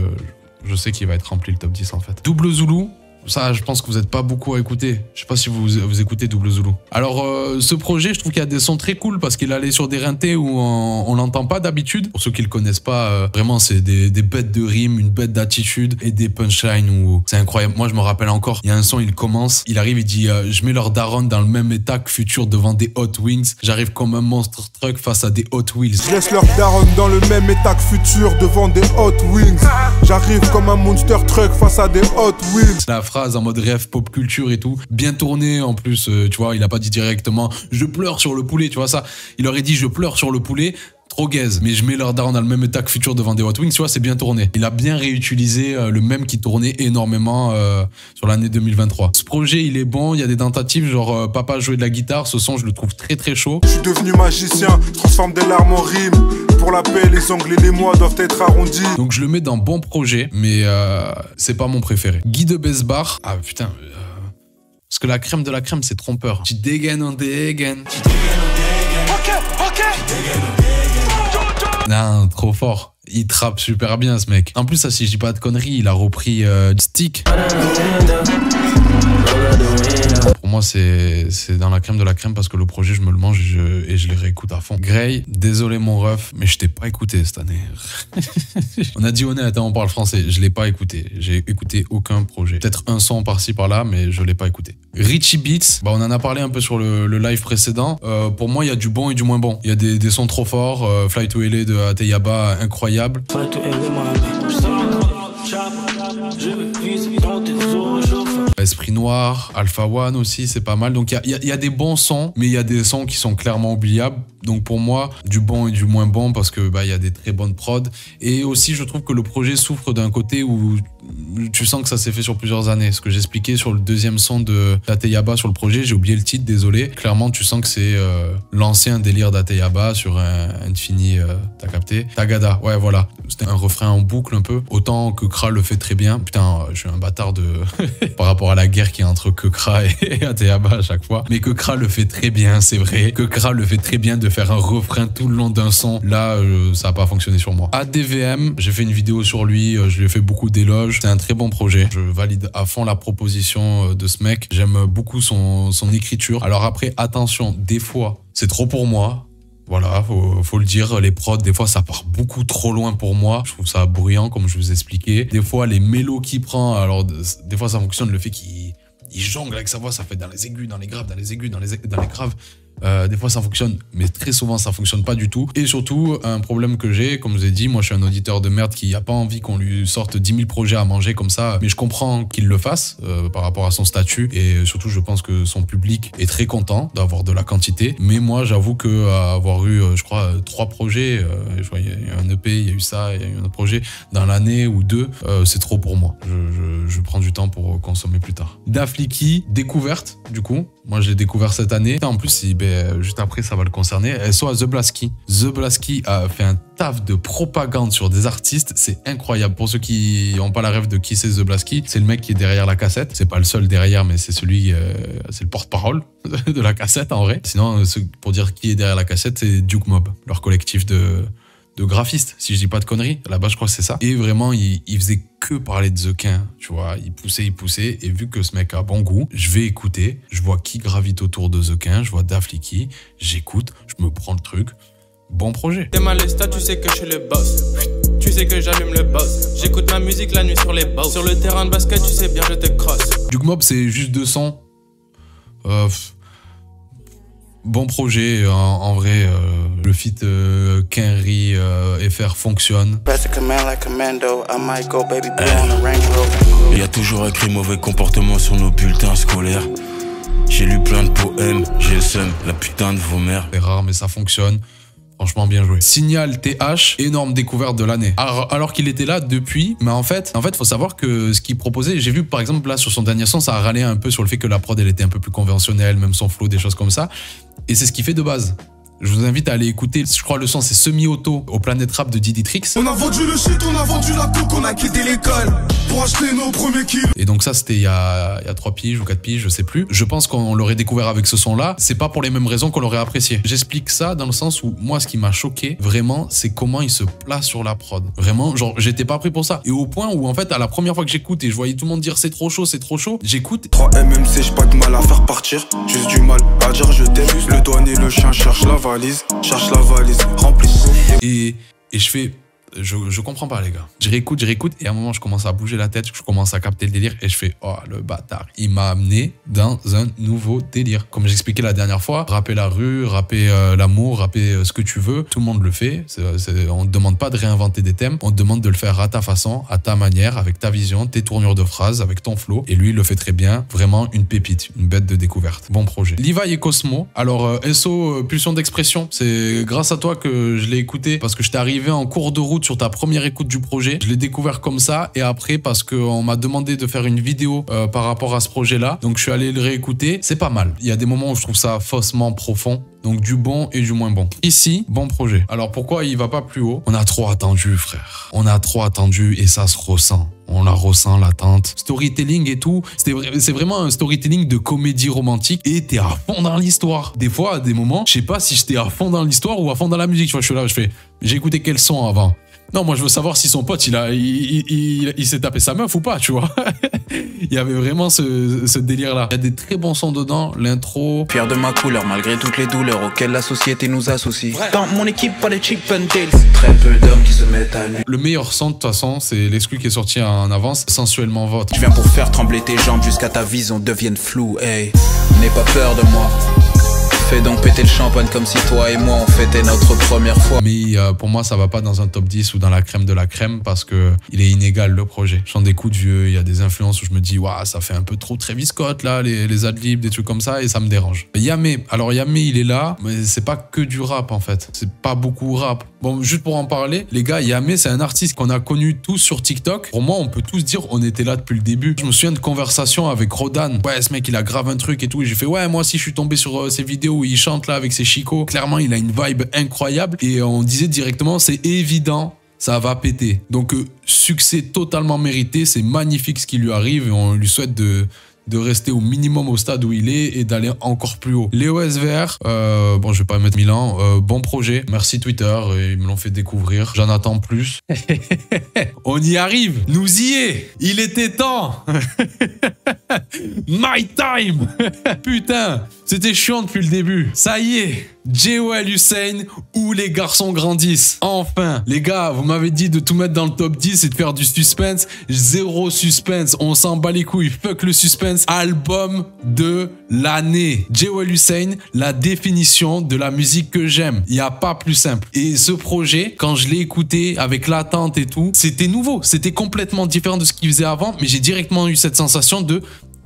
Speaker 1: je sais qu'il va être rempli le top 10 en fait. Double Zulu. Ça, je pense que vous n'êtes pas beaucoup à écouter. Je sais pas si vous écoutez Double Zulu. Alors, ce projet, je trouve qu'il y a des sons très cool parce qu'il allait sur des rintés où on l'entend pas d'habitude. Pour ceux qui le connaissent pas, vraiment, c'est des bêtes de rimes, une bête d'attitude et des punchlines où c'est incroyable. Moi, je me rappelle encore, il y a un son, il commence, il arrive, il dit je mets leur daronne dans le même état que Futur devant des Hot Wings. J'arrive comme un monster truck face à des Hot Wheels.
Speaker 3: Je laisse leur daronne dans le même état que Futur devant des Hot Wings. J'arrive comme un monster truck face à des Hot Wheels.
Speaker 1: La phrase en mode rêve, pop culture et tout, bien tourné en plus, tu vois, il a pas dit directement je pleure sur le poulet, tu vois ça, il aurait dit je pleure sur le poulet, trop gaze, mais je mets leur daron dans le même état que Futur devant des Hot Wings, tu vois, c'est bien tourné. Il a bien réutilisé le même qui tournait énormément sur l'année 2023. Ce projet, il est bon, il y a des tentatives, genre Papa jouer de la guitare, ce son, je le trouve très très chaud.
Speaker 3: Je suis devenu magicien, je transforme des larmes en rimes. Pour la paix, les ongles et les mois doivent être arrondis.
Speaker 1: Donc je le mets dans bon projet, mais c'est pas mon préféré. Guy de Besbar, ah putain, parce que la crème de la crème, c'est trompeur. Tu dégaines, on dégaine. Ok. Non, trop fort. Il trappe super bien, ce mec. En plus, ça, si je dis pas de conneries, il a repris Stick. Pour moi, c'est dans la crème de la crème parce que le projet, je me le mange et je les réécoute à fond. Grey, désolé mon ref, mais je t'ai pas écouté cette année. On a dit honnête, on parle français. Je l'ai pas écouté. J'ai écouté aucun projet. Peut-être un son par-ci par-là, mais je l'ai pas écouté. Richie Beats, bah on en a parlé un peu sur le live précédent. Pour moi, il y a du bon et du moins bon. Il y a des sons trop forts. Fly to LA de Ateyaba, incroyable. Esprit Noir, Alpha One aussi, c'est pas mal. Donc il y a des bons sons, mais il y a des sons qui sont clairement oubliables. Donc pour moi, du bon et du moins bon parce que bah il y a des très bonnes prods. Et aussi, je trouve que le projet souffre d'un côté où tu sens que ça s'est fait sur plusieurs années. Ce que j'expliquais sur le deuxième son de d'Ateyaba sur le projet, j'ai oublié le titre, désolé. Clairement, tu sens que c'est l'ancien délire d'Ateyaba sur Infini, t'as capté. Tagada, ouais, voilà. C'était un refrain en boucle un peu. Autant que Kra le fait très bien. Putain, je suis un bâtard de par rapport à la guerre qui est entre Kra et Ateyaba à chaque fois. Mais Kra le fait très bien, c'est vrai. Kra le fait très bien de faire un refrain tout le long d'un son. Là, ça n'a pas fonctionné sur moi. ADVM, j'ai fait une vidéo sur lui, je lui ai fait beaucoup d'éloges. C'est un très bon projet. Je valide à fond la proposition de ce mec. J'aime beaucoup son écriture. Alors après, attention, des fois, c'est trop pour moi. Voilà, faut le dire, les prods, des fois, ça part beaucoup trop loin pour moi. Je trouve ça bruyant, comme je vous expliquais. Des fois, les mélos qu'il prend, alors des fois, ça fonctionne, le fait qu'il jongle avec sa voix, ça fait dans les aigus, dans les graves, dans les aigus, dans les graves. Des fois ça fonctionne, mais très souvent ça fonctionne pas du tout. Et surtout, un problème que j'ai, comme je vous ai dit, moi je suis un auditeur de merde qui a pas envie qu'on lui sorte 10 000 projets à manger comme ça, mais je comprends qu'il le fasse par rapport à son statut, et surtout je pense que son public est très content d'avoir de la quantité. Mais moi j'avoue que avoir eu, je crois, 3 projets, je crois, il y a eu un EP, il y a eu ça, il y a eu un autre projet dans l'année ou 2, c'est trop pour moi. Je prends du temps pour consommer plus tard. Dafliki, découverte du coup. Moi, je l'ai découvert cette année. En plus, juste après, ça va le concerner. SO à The Blasky. The Blasky a fait un taf de propagande sur des artistes. C'est incroyable. Pour ceux qui n'ont pas la rêve de qui c'est The Blasky, c'est le mec qui est derrière la cassette. C'est pas le seul derrière, mais c'est celui, c'est le porte-parole de la cassette en vrai. Sinon, pour dire qui est derrière la cassette, c'est Duke Mob, leur collectif de graphistes, si je dis pas de conneries. Là-bas, je crois que c'est ça. Et vraiment, il faisait que parler de The Quin, tu vois. Il poussait. Et vu que ce mec a bon goût, je vais écouter. Je vois qui gravite autour de The Quin. Je vois Dafliki. J'écoute. Je me prends le truc. Bon projet.
Speaker 12: T'es malesta, tu sais que je suis le boss. Tu sais que j'allume le boss. J'écoute ma musique la nuit sur les boss. Sur le terrain de basket, tu sais bien, je te crosse.
Speaker 1: Duke Mob, c'est juste 2 sons. Bon projet, en vrai, le feat Kenry FR fonctionne.
Speaker 13: Il y a toujours écrit mauvais comportement sur nos bulletins scolaires. J'ai lu plein de poèmes, j'ai le seum, la putain de vos mères.
Speaker 1: C'est rare mais ça fonctionne. Franchement, bien joué. Signal TH, énorme découverte de l'année. Alors qu'il était là depuis, mais en fait, faut savoir que ce qu'il proposait, j'ai vu par exemple là sur son dernier son, ça a râlé un peu sur le fait que la prod elle était un peu plus conventionnelle, même son flow, des choses comme ça. Et c'est ce qu'il fait de base. Je vous invite à aller écouter, je crois le son c'est Semi-Auto au Planet Rap de Diddy Tricks.
Speaker 3: On a vendu le shit, on a vendu la coke, on a quitté l'école pour acheter nos premiers kills.
Speaker 1: Et donc ça c'était il y a 3 piges ou 4 piges, je sais plus. Je pense qu'on l'aurait découvert avec ce son là, c'est pas pour les mêmes raisons qu'on l'aurait apprécié. J'explique ça dans le sens où moi ce qui m'a choqué vraiment c'est comment il se place sur la prod. Vraiment, genre j'étais pas prêt pour ça. Et au point où en fait à la première fois que j'écoute et je voyais tout le monde dire c'est trop chaud, j'écoute.
Speaker 3: 3 MMC, j'ai pas de mal à faire partir, juste du mal à dire je t'aime. Le douanier, le chien cherche la valise, remplie.
Speaker 1: Et je fais, je comprends pas les gars. Je réécoute et à un moment je commence à bouger la tête, je commence à capter le délire et je fais oh le bâtard, il m'a amené dans un nouveau délire. Comme j'expliquais la dernière fois, rapper la rue, rapper l'amour, rapper ce que tu veux, tout le monde le fait. On ne demande pas de réinventer des thèmes, on te demande de le faire à ta façon, à ta manière, avec ta vision, tes tournures de phrases, avec ton flow. Et lui il le fait très bien, vraiment une pépite, une bête de découverte. Bon projet. Levi et Cosmo, alors SO Pulsion d'expression, c'est grâce à toi que je l'ai écouté parce que j'étais arrivé en cours de route sur ta première écoute du projet. Je l'ai découvert comme ça et après parce qu'on m'a demandé de faire une vidéo par rapport à ce projet-là. Donc je suis allé le réécouter. C'est pas mal. Il y a des moments où je trouve ça faussement profond. Donc du bon et du moins bon. Ici, bon projet. Alors pourquoi il va pas plus haut? On a trop attendu, frère. On a trop attendu et ça se ressent. On la ressent, l'attente. Storytelling et tout. C'est vraiment un storytelling de comédie romantique et t'es à fond dans l'histoire. Des fois, à des moments, je sais pas si j'étais à fond dans l'histoire ou à fond dans la musique. Tu vois, je suis là, j'ai écouté quel son avant. Non, moi je veux savoir si son pote il s'est tapé sa meuf ou pas, tu vois. Il y avait vraiment ce délire-là. Il y a des très bons sons dedans, l'intro.
Speaker 14: Fier de ma couleur malgré toutes les douleurs auxquelles la société nous associe. Dans mon équipe, pas les cheap and tails. Très peu d'hommes qui se mettent à nu.
Speaker 1: Le meilleur son de toute façon, c'est l'exclu qui est sorti en avance, Sensuellement Vote.
Speaker 14: Je viens pour faire trembler tes jambes jusqu'à ta vision devienne floue, hey. N'aie pas peur de moi. Fais donc péter le champagne comme si toi et moi on fêtait notre première fois.
Speaker 1: Mais pour moi, ça va pas dans un top 10 ou dans la crème de la crème parce que il est inégal le projet. Je chante des coups de vieux, il y a des influences où je me dis, waouh, ça fait un peu trop Travis Scott là, les adlibs, des trucs comme ça, et ça me dérange. Yamé, alors Yamé, il est là, mais c'est pas que du rap en fait. C'est pas beaucoup rap. Bon, juste pour en parler, les gars, Yamé, c'est un artiste qu'on a connu tous sur TikTok. Pour moi, on peut tous dire on était là depuis le début. Je me souviens de conversations avec Rodan. Ouais, ce mec, il a grave un truc et tout. Et j'ai fait, ouais, moi aussi, je suis tombé sur ces vidéos où il chante là avec ses chicots. Clairement, il a une vibe incroyable. Et on disait directement, c'est évident, ça va péter. Donc, succès totalement mérité. C'est magnifique ce qui lui arrive et on lui souhaite de rester au minimum au stade où il est et d'aller encore plus haut. Léo SVR, bon, je vais pas mettre Milan, bon projet. Merci Twitter, ils me l'ont fait découvrir. J'en attends plus. On y arrive, nous y est. Il était temps. My time. Putain, c'était chiant depuis le début. Ça y est, Jewel Hussein, où les garçons grandissent. Enfin, les gars, vous m'avez dit de tout mettre dans le top 10 et de faire du suspense. Zéro suspense, on s'en bat les couilles. Fuck le suspense. Album de l'année. Jewel Hussein, la définition de la musique que j'aime. Il n'y a pas plus simple. Et ce projet, quand je l'ai écouté avec l'attente et tout, c'était nouveau. C'était complètement différent de ce qu'il faisait avant, mais j'ai directement eu cette sensation de...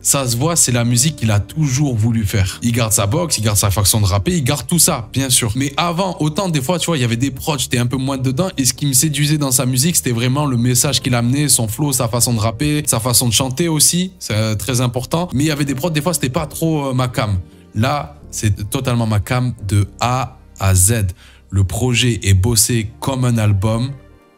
Speaker 1: Ça se voit, c'est la musique qu'il a toujours voulu faire. Il garde sa boxe, il garde sa façon de rapper, il garde tout ça, bien sûr. Mais avant, autant des fois, tu vois, il y avait des prods, j'étais un peu moins dedans. Et ce qui me séduisait dans sa musique, c'était vraiment le message qu'il amenait, son flow, sa façon de rapper, sa façon de chanter aussi. C'est très important. Mais il y avait des prods, des fois, c'était pas trop ma cam. Là, c'est totalement ma cam de A à Z. Le projet est bossé comme un album.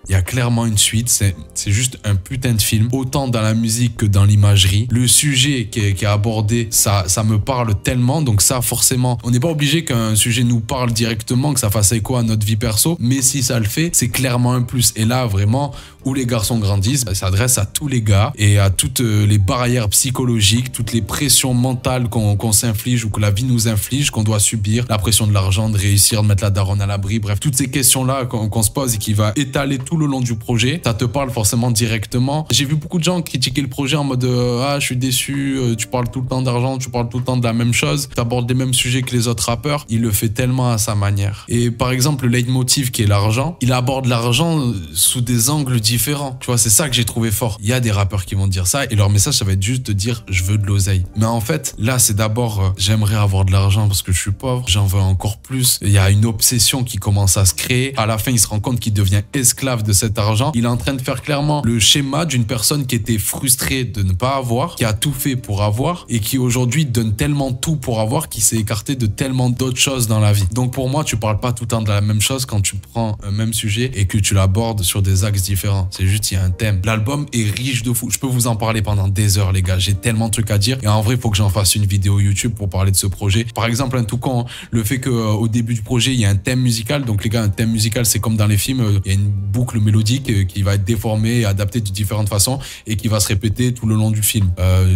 Speaker 1: Il y a clairement une suite, c'est juste un putain de film, autant dans la musique que dans l'imagerie. Le sujet qui est abordé, ça me parle tellement, donc ça forcément, on n'est pas obligé qu'un sujet nous parle directement, que ça fasse écho à notre vie perso, mais si ça le fait, c'est clairement un plus. Et là, vraiment, où les garçons grandissent, ça s'adresse à tous les gars et à toutes les barrières psychologiques, toutes les pressions mentales qu'on s'inflige ou que la vie nous inflige, qu'on doit subir, la pression de l'argent, de réussir, de mettre la daronne à l'abri, bref, toutes ces questions-là qu'on se pose et qui va étaler tout le long du projet, ça te parle forcément directement. J'ai vu beaucoup de gens critiquer le projet en mode ah, je suis déçu, tu parles tout le temps d'argent, tu parles tout le temps de la même chose, tu abordes les mêmes sujets que les autres rappeurs. Il le fait tellement à sa manière. Et par exemple, le leitmotiv qui est l'argent, il aborde l'argent sous des angles différents. Tu vois, c'est ça que j'ai trouvé fort. Il y a des rappeurs qui vont dire ça et leur message, ça va être juste de dire je veux de l'oseille. Mais en fait, là, c'est d'abord j'aimerais avoir de l'argent parce que je suis pauvre, j'en veux encore plus. Il y a une obsession qui commence à se créer. À la fin, il se rend compte qu'il devient esclave de cet argent. Il est en train de faire clairement le schéma d'une personne qui était frustrée de ne pas avoir, qui a tout fait pour avoir et qui aujourd'hui donne tellement tout pour avoir qu'il s'est écarté de tellement d'autres choses dans la vie. Donc pour moi, tu parles pas tout le temps de la même chose quand tu prends un même sujet et que tu l'abordes sur des axes différents. C'est juste, il y a un thème. L'album est riche de fou. Je peux vous en parler pendant des heures, les gars. J'ai tellement de trucs à dire et en vrai, il faut que j'en fasse une vidéo YouTube pour parler de ce projet. Par exemple, un tout con, le fait qu'au début du projet, il y a un thème musical. Donc les gars, un thème musical, c'est comme dans les films, il y a une boucle mélodique qui va être déformée et adaptée de différentes façons et qui va se répéter tout le long du film.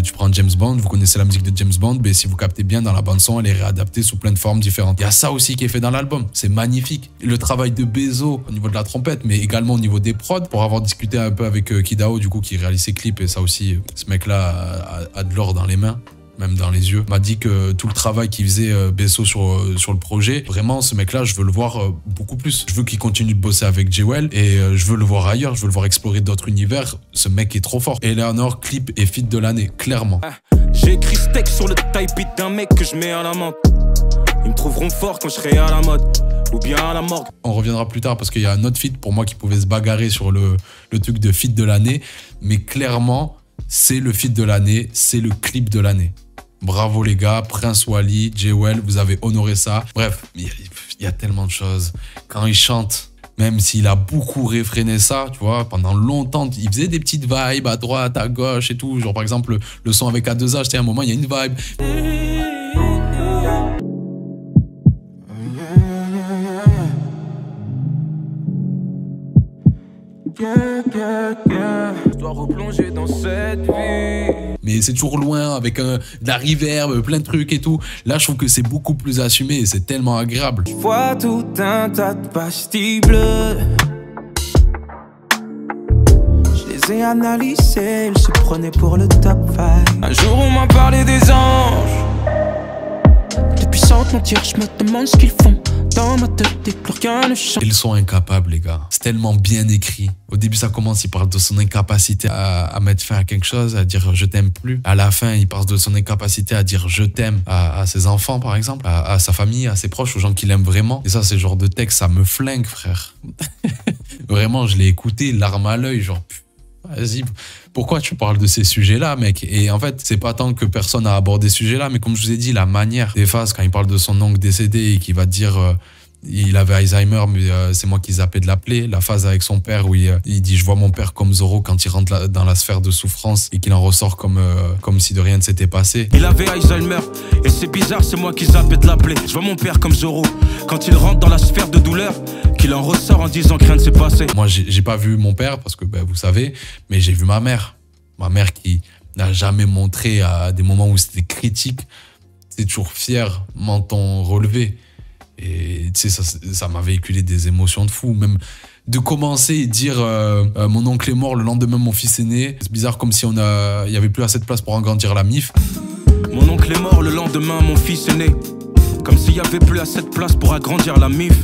Speaker 1: Tu prends James Bond, vous connaissez la musique de James Bond, mais si vous captez bien dans la bande son, elle est réadaptée sous plein de formes différentes. Il y a ça aussi qui est fait dans l'album. C'est magnifique. Et le travail de Bezo au niveau de la trompette, mais également au niveau des prods, pour avoir discuté un peu avec Kidao, du coup, qui réalise ses clips, et ça aussi, ce mec-là a de l'or dans les mains. Même dans les yeux, m'a dit que tout le travail qu'il faisait Besso sur le projet, vraiment ce mec-là, je veux le voir beaucoup plus. Je veux qu'il continue de bosser avec Jewel et je veux le voir ailleurs, je veux le voir explorer d'autres univers. Ce mec est trop fort. Eleanor, clip et feat de l'année, clairement.
Speaker 15: J'ai écrit ce texte sur le type beat d'un mec que je mets à la menthe. Ils me trouveront fort quand je serai à la mode ou bien à la morgue.
Speaker 1: On reviendra plus tard parce qu'il y a un autre feat pour moi qui pouvait se bagarrer sur le truc de feat de l'année, mais clairement, c'est le feat de l'année, c'est le clip de l'année. Bravo les gars, Prince Wally, Jewel, vous avez honoré ça. Bref, il y a tellement de choses. Quand il chante, même s'il a beaucoup réfréné ça, tu vois, pendant longtemps, il faisait des petites vibes à droite, à gauche et tout. Genre par exemple, le son avec A2H, c'était un moment, il y a une vibe.
Speaker 15: Je dois replonger dans cette vie.
Speaker 1: Mais c'est toujours loin avec de la reverb, plein de trucs et tout. Là, je trouve que c'est beaucoup plus assumé et c'est tellement agréable.
Speaker 15: Je vois tout un tas de pastilles bleues. Je les ai analysées, ils se prenaient pour le top 5. Un jour, on m'a parlé des anges. Depuis
Speaker 14: puis sans te mentir, je me demande ce qu'ils font. Dans ma tête, et plus rien ne change.
Speaker 1: Ils sont incapables, les gars. C'est tellement bien écrit. Au début, ça commence, il parle de son incapacité à mettre fin à quelque chose, à dire je t'aime plus. À la fin, il parle de son incapacité à dire je t'aime à ses enfants, par exemple, à sa famille, à ses proches, aux gens qu'il aime vraiment. Et ça, c'est le genre de texte, ça me flingue, frère. Vraiment, je l'ai écouté, larme à l'œil, genre, vas-y, pourquoi tu parles de ces sujets-là, mec? Et en fait, c'est pas tant que personne a abordé ces sujets-là, mais comme je vous ai dit, la manière des phases, quand il parle de son oncle décédé et qu'il va dire il avait Alzheimer, mais c'est moi qui zappais de l'appeler. La phase avec son père où il dit je vois mon père comme Zorro quand il rentre dans la sphère de souffrance et qu'il en ressort comme si de rien ne s'était passé.
Speaker 15: Il avait Alzheimer et c'est bizarre, c'est moi qui zappais de l'appeler. Je vois mon père comme Zorro quand il rentre dans la sphère de douleur, qu'il en ressort en disant que rien ne s'est passé.
Speaker 1: Moi, j'ai pas vu mon père parce que vous savez, mais j'ai vu ma mère. Ma mère qui n'a jamais montré à des moments où c'était critique. C'est toujours fier, menton relevé. Et tu sais, ça m'a véhiculé des émotions de fou. Même de commencer et dire mon oncle est mort, le lendemain mon fils est né. C'est bizarre, comme si il y avait plus assez de place pour agrandir la MIF.
Speaker 15: Mon oncle est mort, le lendemain mon fils est né. Comme s'il y avait plus assez de place pour agrandir la MIF.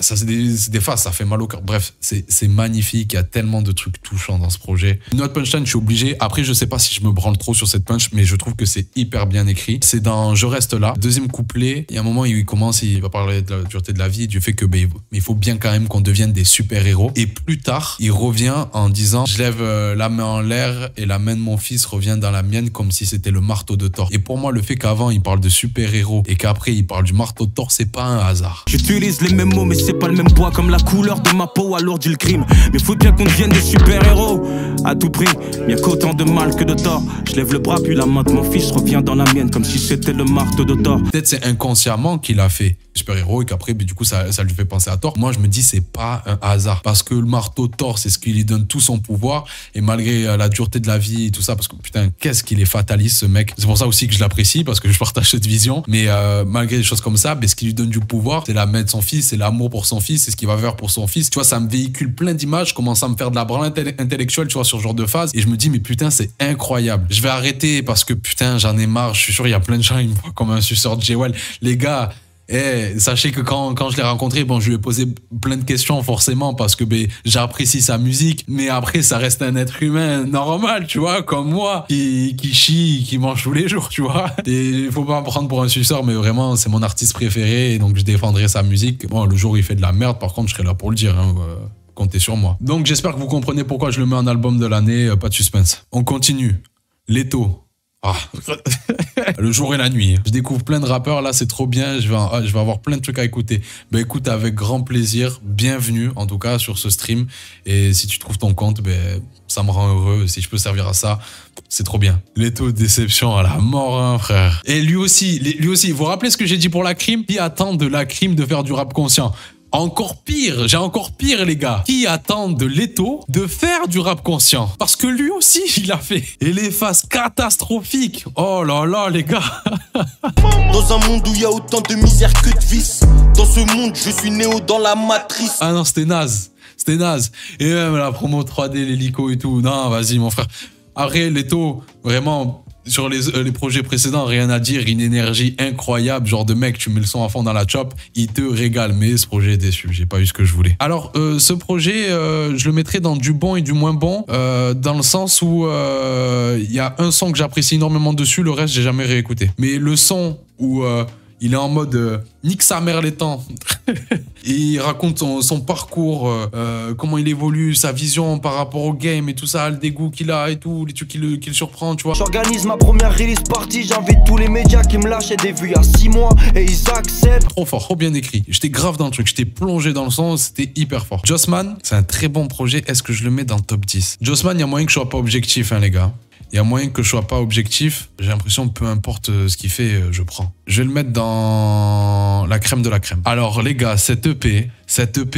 Speaker 1: Ça, c'est des phases, ça fait mal au cœur. Bref, c'est magnifique. Il y a tellement de trucs touchants dans ce projet. Une autre punchline, je suis obligé. Après, je sais pas si je me branle trop sur cette punch, mais je trouve que c'est hyper bien écrit. C'est dans Je reste là. Deuxième couplet, il y a un moment où il commence, il va parler de la dureté de la vie, du fait que il faut bien quand même qu'on devienne des super-héros. Et plus tard, il revient en disant je lève la main en l'air et la main de mon fils revient dans la mienne comme si c'était le marteau de Thor. Et pour moi, le fait qu'avant, il parle de super-héros et qu'après, il parle du marteau de Thor, c'est pas un hasard.
Speaker 15: J'utilise les mêmes mots, mais c'est pas le même poids, comme la couleur de ma peau alourdit le crime. Mais faut bien qu'on devienne des super-héros à tout prix, bien qu'autant de mal que de tort. Je lève le bras puis la main de mon fils revient dans la mienne comme si c'était le marteau de Thor.
Speaker 1: Peut-être c'est inconsciemment qu'il a fait super-héros et qu'après du coup ça lui fait penser à Thor. Moi je me dis c'est pas un hasard parce que le marteau de Thor c'est ce qui lui donne tout son pouvoir et malgré la dureté de la vie et tout ça, parce que putain qu'est-ce qu'il est fataliste ce mec. C'est pour ça aussi que je l'apprécie parce que je partage cette vision, mais malgré des choses comme ça, ce qui lui donne du pouvoir c'est la main de son fils, c'est l'amour pour son fils, c'est ce qu'il va faire pour son fils. Tu vois, ça me véhicule plein d'images, je commence à me faire de la branle intellectuelle, tu vois, sur ce genre de phase et je me dis mais putain c'est incroyable. Je vais arrêter parce que putain j'en ai marre, je suis sûr il y a plein de gens qui me voient comme un suceur de Jewel. Les gars, sachez que quand je l'ai rencontré, je lui ai posé plein de questions forcément parce que j'apprécie sa musique, mais après ça reste un être humain normal, tu vois, comme moi, qui chie, qui mange tous les jours, tu vois. Et il faut pas me prendre pour un suceur, mais vraiment c'est mon artiste préféré et donc je défendrai sa musique. Bon, le jour où il fait de la merde, par contre je serai là pour le dire, hein, comptez sur moi. Donc j'espère que vous comprenez pourquoi je le mets en album de l'année, pas de suspense. On continue. Leto. Ah. Le jour et la nuit. Je découvre plein de rappeurs, là c'est trop bien, je vais avoir plein de trucs à écouter. Écoute, avec grand plaisir, bienvenue en tout cas sur ce stream. Et si tu trouves ton compte, ça me rend heureux. Si je peux servir à ça, c'est trop bien. Leto, déception à la mort, hein, frère. Et lui aussi, vous vous rappelez ce que j'ai dit pour la crime? Qui attend de la crime de faire du rap conscient? Encore pire, j'ai encore pire les gars. Qui attend de Leto de faire du rap conscient? Parce que lui aussi il a fait. Et les phases catastrophiques. Oh là là les gars.
Speaker 16: Dans un monde où il y a autant de misère que de vice, dans ce monde je suis néo dans la matrice.
Speaker 1: Ah non c'était naze. C'était naze. Et même la promo 3D, l'hélico et tout. Non vas-y mon frère. Après Leto, vraiment... Sur les projets précédents, rien à dire, une énergie incroyable, genre de mec, tu mets le son à fond dans la chop, il te régale, mais ce projet est déçu, j'ai pas eu ce que je voulais. Alors, ce projet, je le mettrais dans du bon et du moins bon, dans le sens où il y a un son que j'apprécie énormément dessus, le reste, j'ai jamais réécouté. Mais le son où il est en mode nique sa mère les temps. Il raconte son parcours, comment il évolue, sa vision par rapport au game et tout ça, le dégoût qu'il a et tout, les trucs qui le surprend, tu vois.
Speaker 16: J'organise ma première release party, j'invite tous les médias qui me lâchaient des vues il y a 6 mois et ils acceptent.
Speaker 1: Trop fort, trop bien écrit. J'étais grave dans le truc, j'étais plongé dans le son, c'était hyper fort. Jossman, c'est un très bon projet, est-ce que je le mets dans le top 10? Jossman, il y a moyen que je sois pas objectif, hein les gars. Il y a moyen que je sois pas objectif. J'ai l'impression que peu importe ce qu'il fait, je prends. Je vais le mettre dans la crème de la crème. Alors les gars, cette EP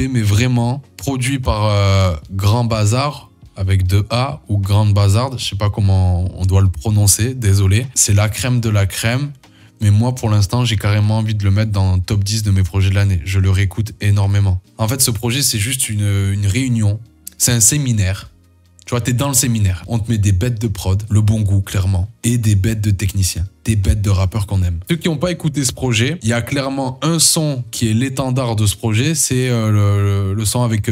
Speaker 1: mais vraiment produit par Grand Bazar avec 2 A ou Grande Bazard. Je sais pas comment on doit le prononcer, désolé. C'est la crème de la crème. Mais moi, pour l'instant, j'ai carrément envie de le mettre dans le top 10 de mes projets de l'année. Je le réécoute énormément. En fait, ce projet, c'est juste une réunion. C'est un séminaire. Tu vois, t'es dans le séminaire. On te met des bêtes de prod, le bon goût, clairement, et des bêtes de techniciens, des bêtes de rappeurs qu'on aime. Ceux qui n'ont pas écouté ce projet, il y a clairement un son qui est l'étendard de ce projet, c'est le son avec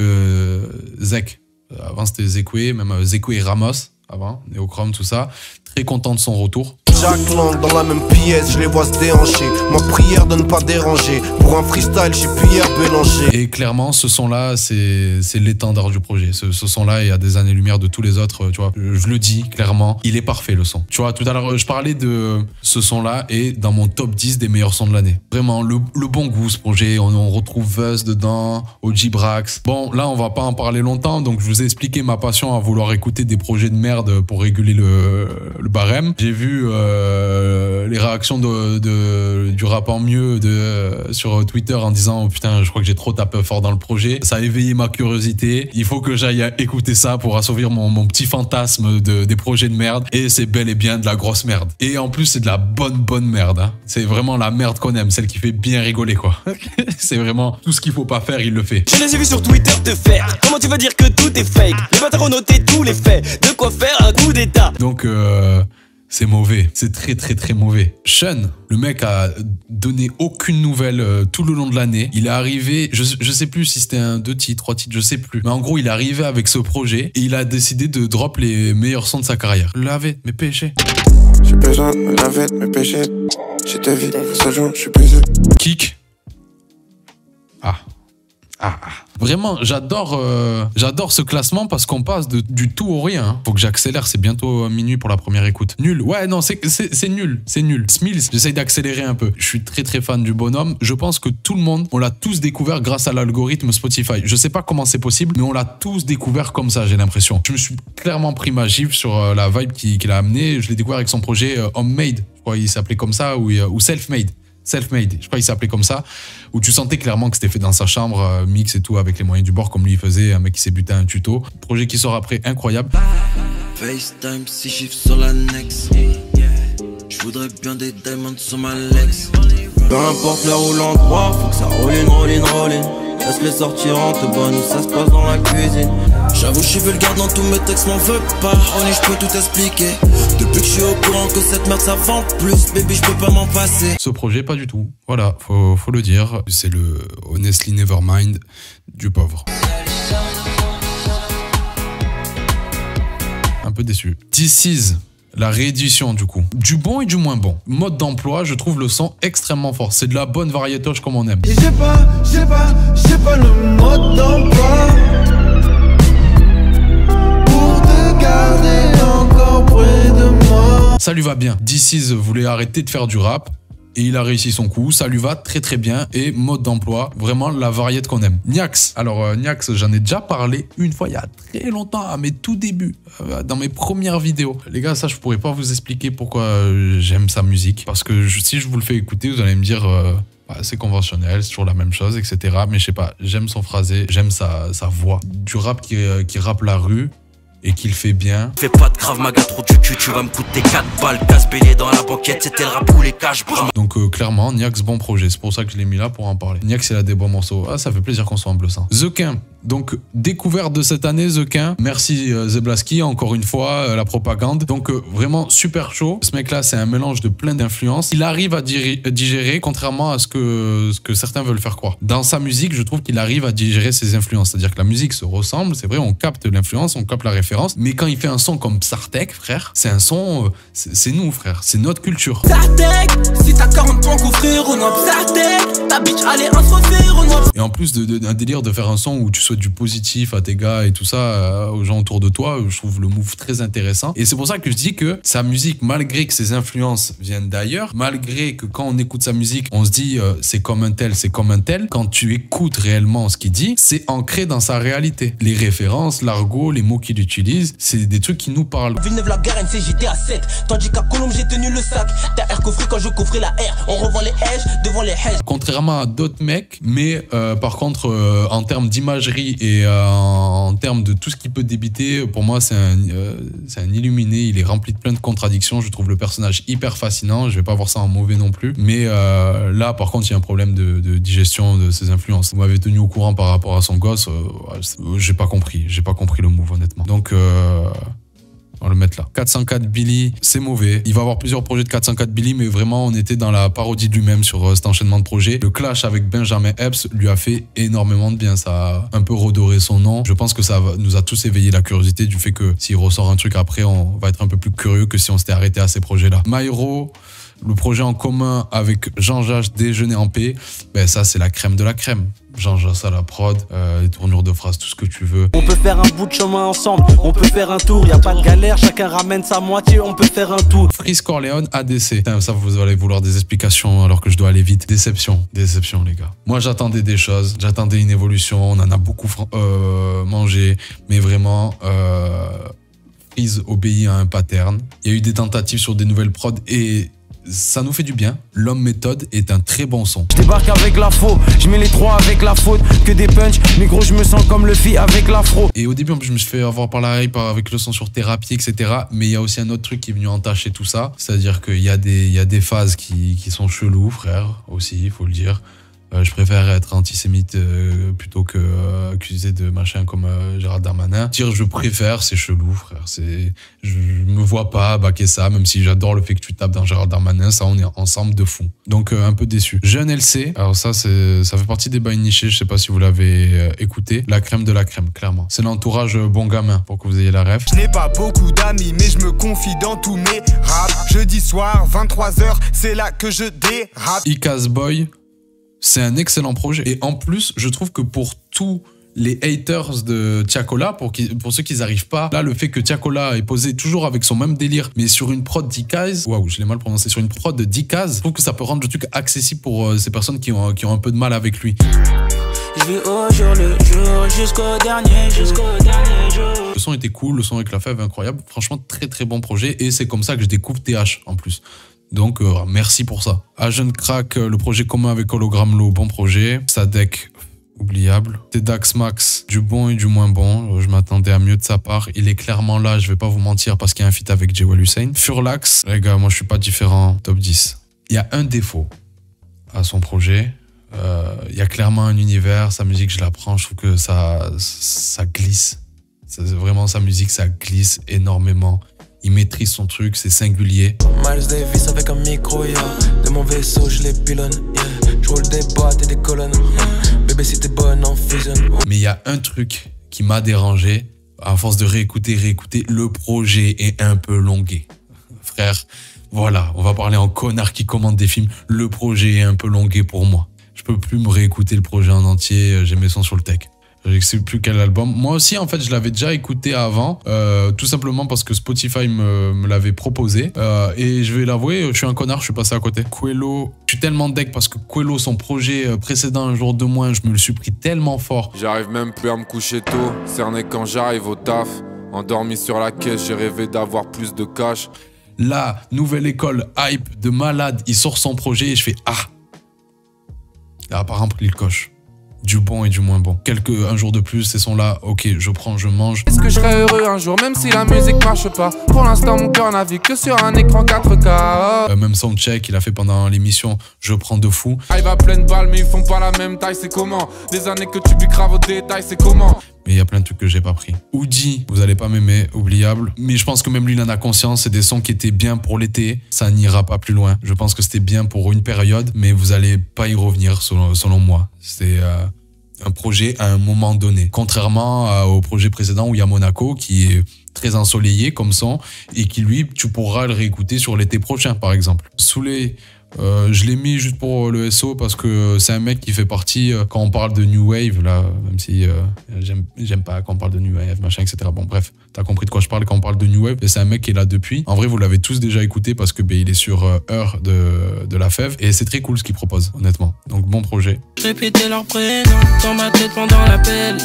Speaker 1: Zek. Avant, c'était Zekwe, même Zekwe et Ramos, avant, Néochrome, tout ça. Très content de son retour.
Speaker 3: Jack Lang dans la même pièce, je les vois se déhancher. Ma prière de ne pas déranger. Pour un freestyle, j'ai Pierre Bélanger.
Speaker 1: Et clairement, ce son-là, c'est l'étendard du projet. Ce son-là, il y a des années-lumière de tous les autres, tu vois. Je le dis clairement, il est parfait le son. Tu vois, tout à l'heure, je parlais de ce son-là et dans mon top 10 des meilleurs sons de l'année. Vraiment, le bon goût, ce projet. On retrouve Vuz dedans, OG Brax. Bon, là, on va pas en parler longtemps, donc je vous ai expliqué ma passion à vouloir écouter des projets de merde pour réguler le barème. J'ai vu les réactions du rap en mieux sur Twitter en disant oh, putain, je crois que j'ai trop tapé fort dans le projet. Ça a éveillé ma curiosité. Il faut que j'aille écouter ça pour assouvir mon petit fantasme des projets de merde. Et c'est bel et bien de la grosse merde. Et en plus, c'est de la bonne merde. Hein. C'est vraiment la merde qu'on aime, celle qui fait bien rigoler, quoi. C'est vraiment tout ce qu'il faut pas faire, il le fait.
Speaker 17: Je les ai vus sur Twitter te faire. Comment tu vas dire que tout est fake? Les bâtards ont noté tous les faits. De quoi faire un coup d'état.
Speaker 1: Donc, c'est mauvais. C'est très mauvais. Sean, le mec a donné aucune nouvelle tout le long de l'année. Il est arrivé, je sais plus si c'était 2 titres, 3 titres, je sais plus. Mais en gros, il est arrivé avec ce projet et il a décidé de drop les meilleurs sons de sa carrière. Laver mes péchés.
Speaker 3: J'ai besoin de me laver de mes péchés. J'étais vide, ce jour, je suis baisé.
Speaker 1: Kick. Vraiment, j'adore ce classement parce qu'on passe du tout au rien. Hein. Faut que j'accélère, c'est bientôt minuit pour la première écoute. Nul. Ouais, non, c'est nul. C'est nul. Smills, j'essaye d'accélérer un peu. Je suis très fan du bonhomme. Je pense que tout le monde, on l'a tous découvert grâce à l'algorithme Spotify. Je sais pas comment c'est possible, mais on l'a tous découvert comme ça, j'ai l'impression. Je me suis clairement pris ma gifle sur la vibe qu'il a amené. Je l'ai découvert avec son projet Homemade. Je crois qu'il s'appelait comme ça, ou Self-Made. Self-Made, je crois qu'il s'appelait comme ça, où tu sentais clairement que c'était fait dans sa chambre, mix et tout, avec les moyens du bord, comme lui il faisait, un mec qui s'est buté un tuto. Projet qui sort après, incroyable.
Speaker 18: FaceTime, 6 chiffres sur la Nex. Je voudrais bien des diamonds sur ma Lex. Peu importe l'heure ou l'endroit, faut que ça roll in. Laisse-les sortir en te bonne, ça se passe dans la cuisine. J'avoue, je suis vulgaire dans tous mes textes, m'en veux pas. Honey, je peux tout expliquer. Depuis que je suis au courant que cette merde ça vend plus, baby, je peux pas m'en passer.
Speaker 1: Ce projet, pas du tout. Voilà, faut le dire. C'est le Honestly Nevermind du pauvre. Un peu déçu. This Is, la réédition du coup. Du bon et du moins bon. Mode d'emploi, je trouve le son extrêmement fort. C'est de la bonne variétoche comme on aime.
Speaker 8: Et j'ai pas le mode d'emploi pour te garder encore près de moi.
Speaker 1: Ça lui va bien. This Is voulait arrêter de faire du rap. Et il a réussi son coup, ça lui va très bien. Et mode d'emploi, vraiment la variété qu'on aime. Niax, alors Niax, j'en ai déjà parlé une fois il y a très longtemps, à mes tout débuts, dans mes premières vidéos. Les gars, ça je pourrais pas vous expliquer pourquoi j'aime sa musique. Parce que si je vous le fais écouter, vous allez me dire c'est conventionnel, c'est toujours la même chose, etc. Mais je sais pas, j'aime son phrasé, j'aime sa voix. Du rap qui rappe la rue. Et qu'il fait bien.
Speaker 18: Fais pas de grave maga trop du cul, tu vas me coûter 4 balles. Casse-bélier dans la banquette, c'était le rap ou les cash bras.
Speaker 1: Donc clairement, Niax, bon projet. C'est pour ça que je l'ai mis là pour en parler. Niax, il a des bons morceaux. Ah, ça fait plaisir qu'on soit en bleu sang. Zequin. Donc, découverte de cette année, Zequin. Merci Zeblaski, encore une fois, la propagande. Donc, vraiment super chaud. Ce mec-là, c'est un mélange de plein d'influences. Il arrive à digérer, contrairement à ce que certains veulent faire croire. Dans sa musique, je trouve qu'il arrive à digérer ses influences. C'est-à-dire que la musique se ressemble, c'est vrai, on capte l'influence, on capte la référence. Mais quand il fait un son comme Psartek, frère, c'est un son, c'est nous, frère. C'est notre culture.
Speaker 17: Psartek, si t'as 40 points qu'offrir au nom Psartek, ta bitch allez un se refaire au nom.
Speaker 1: Et en plus d'un délire de faire un son où tu souhaites du positif à tes gars et tout ça, aux gens autour de toi, je trouve le move très intéressant. Et c'est pour ça que je dis que sa musique, malgré que ses influences viennent d'ailleurs, malgré que quand on écoute sa musique, on se dit c'est comme un tel, c'est comme un tel, quand tu écoutes réellement ce qu'il dit, c'est ancré dans sa réalité. Les références, l'argot, les mots qu'il utilise, c'est des trucs qui nous parlent.
Speaker 17: Villeneuve la Garenne, c'est j'étais à 7, tandis qu'à Colombe j'ai tenu le sac. T'as air coffré quand je coffrais la R, on revend les hedges devant les hedges.
Speaker 1: Contrairement à d'autres mecs, mais par contre en termes d'imagerie dinguerie et en termes de tout ce qu'il peut débiter, pour moi c'est un illuminé. Il est rempli de plein de contradictions. Je trouve le personnage hyper fascinant. Je vais pas voir ça en mauvais non plus. Mais là, par contre, il y a un problème de digestion de ses influences. Vous m'avez tenu au courant par rapport à son gosse. J'ai pas compris. J'ai pas compris le move, honnêtement. Donc, on va le mettre là. 404 Billy, c'est mauvais. Il va avoir plusieurs projets de 404 Billy, mais vraiment, on était dans la parodie de lui-même sur cet enchaînement de projets. Le clash avec Benjamin Epps lui a fait énormément de bien. Ça a un peu redoré son nom. Je pense que ça nous a tous éveillé la curiosité du fait que s'il ressort un truc après, on va être un peu plus curieux que si on s'était arrêté à ces projets-là. Myro, le projet en commun avec Jean-Jacques Déjeuner en paix, ben ça, c'est la crème de la crème. Jean-Jacques à la prod, les tournures de phrases, tout ce que tu veux.
Speaker 2: On peut faire un bout de chemin ensemble, on peut faire un tour, y a pas de galère, chacun ramène sa moitié, on peut faire un tour.
Speaker 1: Freeze Corleone, ADC. Putain, ça, vous allez vouloir des explications alors que je dois aller vite. Déception, déception les gars. Moi j'attendais des choses, j'attendais une évolution, on en a beaucoup mangé, mais vraiment... Freeze obéit à un pattern. Il y a eu des tentatives sur des nouvelles prods et ça nous fait du bien. L'homme méthode est un très bon son.
Speaker 2: Je débarque avec la faux, je mets les trois avec la faute, que des punch, mais gros je me sens comme le fi avec l'afro.
Speaker 1: Et au début en plus je me suis fait avoir par la hype avec le son sur thérapie, etc. Mais il y a aussi un autre truc qui est venu entacher tout ça. C'est-à-dire qu'il y a des phases qui sont cheloues, frère, aussi, il faut le dire. Je préfère être antisémite plutôt que accusé de machin comme Gérald Darmanin. Dire je préfère, c'est chelou, frère. Je me vois pas baquer ça, même si j'adore le fait que tu tapes dans Gérald Darmanin. Ça, on est ensemble de fou. Donc un peu déçu. Jeune LC, alors ça fait partie des bails nichés. Je sais pas si vous l'avez écouté. La crème de la crème, clairement. C'est l'entourage bon gamin pour que vous ayez la ref.
Speaker 3: Je n'ai pas beaucoup d'amis, mais je me confie dans tous mes raps. Jeudi soir, 23h, c'est là que je dérape.
Speaker 1: Icaz Boy. C'est un excellent projet. Et en plus, je trouve que pour tous les haters de Tiakola, pour ceux qui n'arrivent pas, là, le fait que Tiakola est posé toujours avec son même délire, mais sur une prod d'Icaz, waouh, je l'ai mal prononcé, sur une prod d'Icaz, je trouve que ça peut rendre le truc accessible pour ces personnes qui ont un peu de mal avec lui.
Speaker 19: Je vis au jour le jour, jusqu'au dernier jour.
Speaker 1: Le son était cool, le son avec la fève incroyable. Franchement, très très bon projet. Et c'est comme ça que je découvre TH en plus. Donc, merci pour ça. Agent Crack, le projet commun avec Hologram Low, bon projet. Sadek, oubliable. Tedax Max, du bon et du moins bon. Je m'attendais à mieux de sa part. Il est clairement là, je vais pas vous mentir, parce qu'il y a un feat avec Jewel Hussein. Furlax, les gars, moi je suis pas différent. Top 10. Il y a un défaut à son projet. Il y a clairement un univers. Sa musique, je la prends. Je trouve que ça glisse. Vraiment, sa musique, ça glisse énormément. Il maîtrise son truc, c'est singulier.
Speaker 19: Miles Davis avec un micro, yeah. De mon vaisseau, je les pilonne, yeah. Je roule des boîtes et des colonnes, bébé si t'es bonne en fusion.
Speaker 1: Mais il y a un truc qui m'a dérangé. À force de réécouter, le projet est un peu longué. Frère, voilà, on va parler en connard qui commande des films. Le projet est un peu longué pour moi. Je peux plus me réécouter le projet en entier, j'ai mes sons sur le tech. Je ne sais plus quel album. Moi aussi, en fait, je l'avais déjà écouté avant, tout simplement parce que Spotify me l'avait proposé. Et je vais l'avouer, je suis un connard, je suis passé à côté. Quello, je suis tellement deg parce que Quello, son projet précédent, Un jour de moins, je me le suis pris tellement fort.
Speaker 20: J'arrive même plus à me coucher tôt, cerné quand j'arrive au taf. Endormi sur la caisse, j'ai rêvé d'avoir plus de cash.
Speaker 1: La nouvelle école hype de malade, il sort son projet et je fais ah. Là, par exemple, il coche. Du bon et du moins bon. Un jour de plus, ces sons-là, ok, je prends, je mange.
Speaker 20: Est-ce que je serais heureux un jour, même si la musique marche pas? Pour l'instant, mon cœur navigue que sur un écran 4K.
Speaker 1: Même soundcheck, il a fait pendant l'émission Je prends de fou.
Speaker 20: Il va pleine balle, mais ils font pas la même taille, c'est comment? Des années que tu bigraves au détail, c'est comment?
Speaker 1: Mais il y a plein de trucs que j'ai pas pris. Oudi, vous allez pas m'aimer, oubliable. Mais je pense que même lui, il en a conscience. C'est des sons qui étaient bien pour l'été. Ça n'ira pas plus loin. Je pense que c'était bien pour une période, mais vous allez pas y revenir selon moi. C'est un projet à un moment donné. Contrairement au projet précédent où il y a Monaco qui est très ensoleillé comme son et qui lui, tu pourras le réécouter sur l'été prochain par exemple. Soulé, je l'ai mis juste pour le SO parce que c'est un mec qui fait partie quand on parle de New Wave, là, même si j'aime pas quand on parle de New Wave, machin, etc. Bon, bref, t'as compris de quoi je parle quand on parle de New Wave. Et c'est un mec qui est là depuis. En vrai, vous l'avez tous déjà écouté parce que il est sur Heure de la Fève et c'est très cool ce qu'il propose, honnêtement. Donc, bon projet.
Speaker 19: Répéter leur prénom dans ma tête pendant l'appel.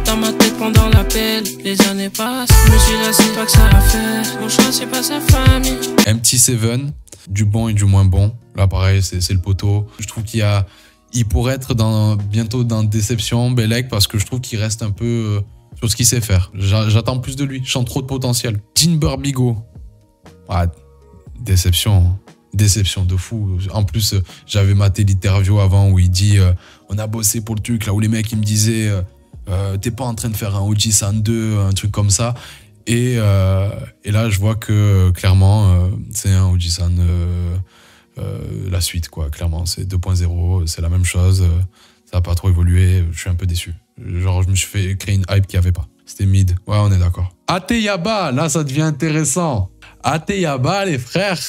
Speaker 19: Dans ma tête pendant l'appel, les années passent, je me suis lassé, pas que ça a fait. Mon choix, c'est pas sa famille.
Speaker 1: MT7, du bon et du moins bon. Là, pareil, c'est le poteau. Je trouve qu'il il pourrait être bientôt dans Déception, Bellec, parce que je trouve qu'il reste un peu sur ce qu'il sait faire. J'attends plus de lui, je sens trop de potentiel. Jean Burbigo. Ah, déception. Déception de fou. En plus, j'avais maté l'interview avant où il dit on a bossé pour le truc, là où les mecs ils me disaient t'es pas en train de faire un Ojisan 2, un truc comme ça. Et là, je vois que clairement, c'est un Ojisan la suite, quoi. Clairement, c'est 2.0, c'est la même chose. Ça n'a pas trop évolué. Je suis un peu déçu. Genre, je me suis fait créer une hype qu'il n'y avait pas. C'était mid. Ouais, on est d'accord. Ateyaba, là, ça devient intéressant. Ateyaba, les frères.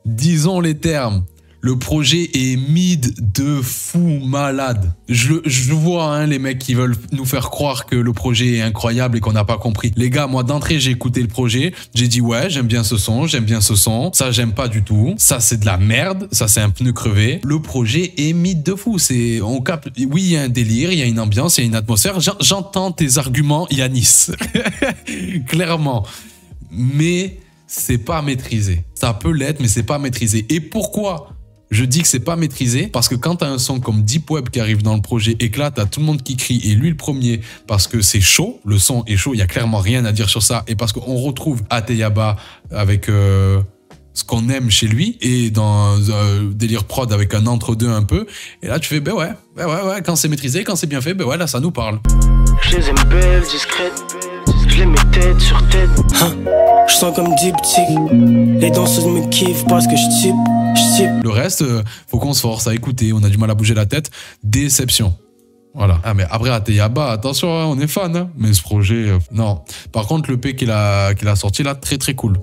Speaker 1: Disons les termes. Le projet est mid de fou malade. Je vois hein, les mecs qui veulent nous faire croire que le projet est incroyable et qu'on n'a pas compris. Les gars, moi d'entrée, j'ai écouté le projet. J'ai dit ouais, j'aime bien ce son, j'aime bien ce son. Ça, j'aime pas du tout. Ça, c'est de la merde. Ça, c'est un pneu crevé. Le projet est mid de fou. On capte. Oui, il y a un délire, il y a une ambiance, il y a une atmosphère. J'entends tes arguments, Yanis. Clairement. Mais c'est pas maîtrisé. Ça peut l'être, mais c'est pas maîtrisé. Et pourquoi je dis que c'est pas maîtrisé? Parce que quand t'as un son comme Deep Web qui arrive dans le projet et que là t'as tout le monde qui crie et lui le premier parce que c'est chaud, le son est chaud, il y a clairement rien à dire sur ça et parce qu'on retrouve Ateyaba avec ce qu'on aime chez lui et dans délire prod avec un entre-deux un peu et là tu fais ben ouais, quand c'est maîtrisé, quand c'est bien fait, ben ouais là ça nous parle.
Speaker 21: Je les aime belles, discrètes, je les mets tête sur tête. Je sens comme diptyque, les danseuses me kiffent parce que je type.
Speaker 1: Le reste, faut qu'on se force à écouter, on a du mal à bouger la tête. Déception. Voilà. Ah mais après Ateyaba, attention, hein, on est fan, hein. Mais ce projet, non. Par contre, le P qu'il a sorti là, très très cool.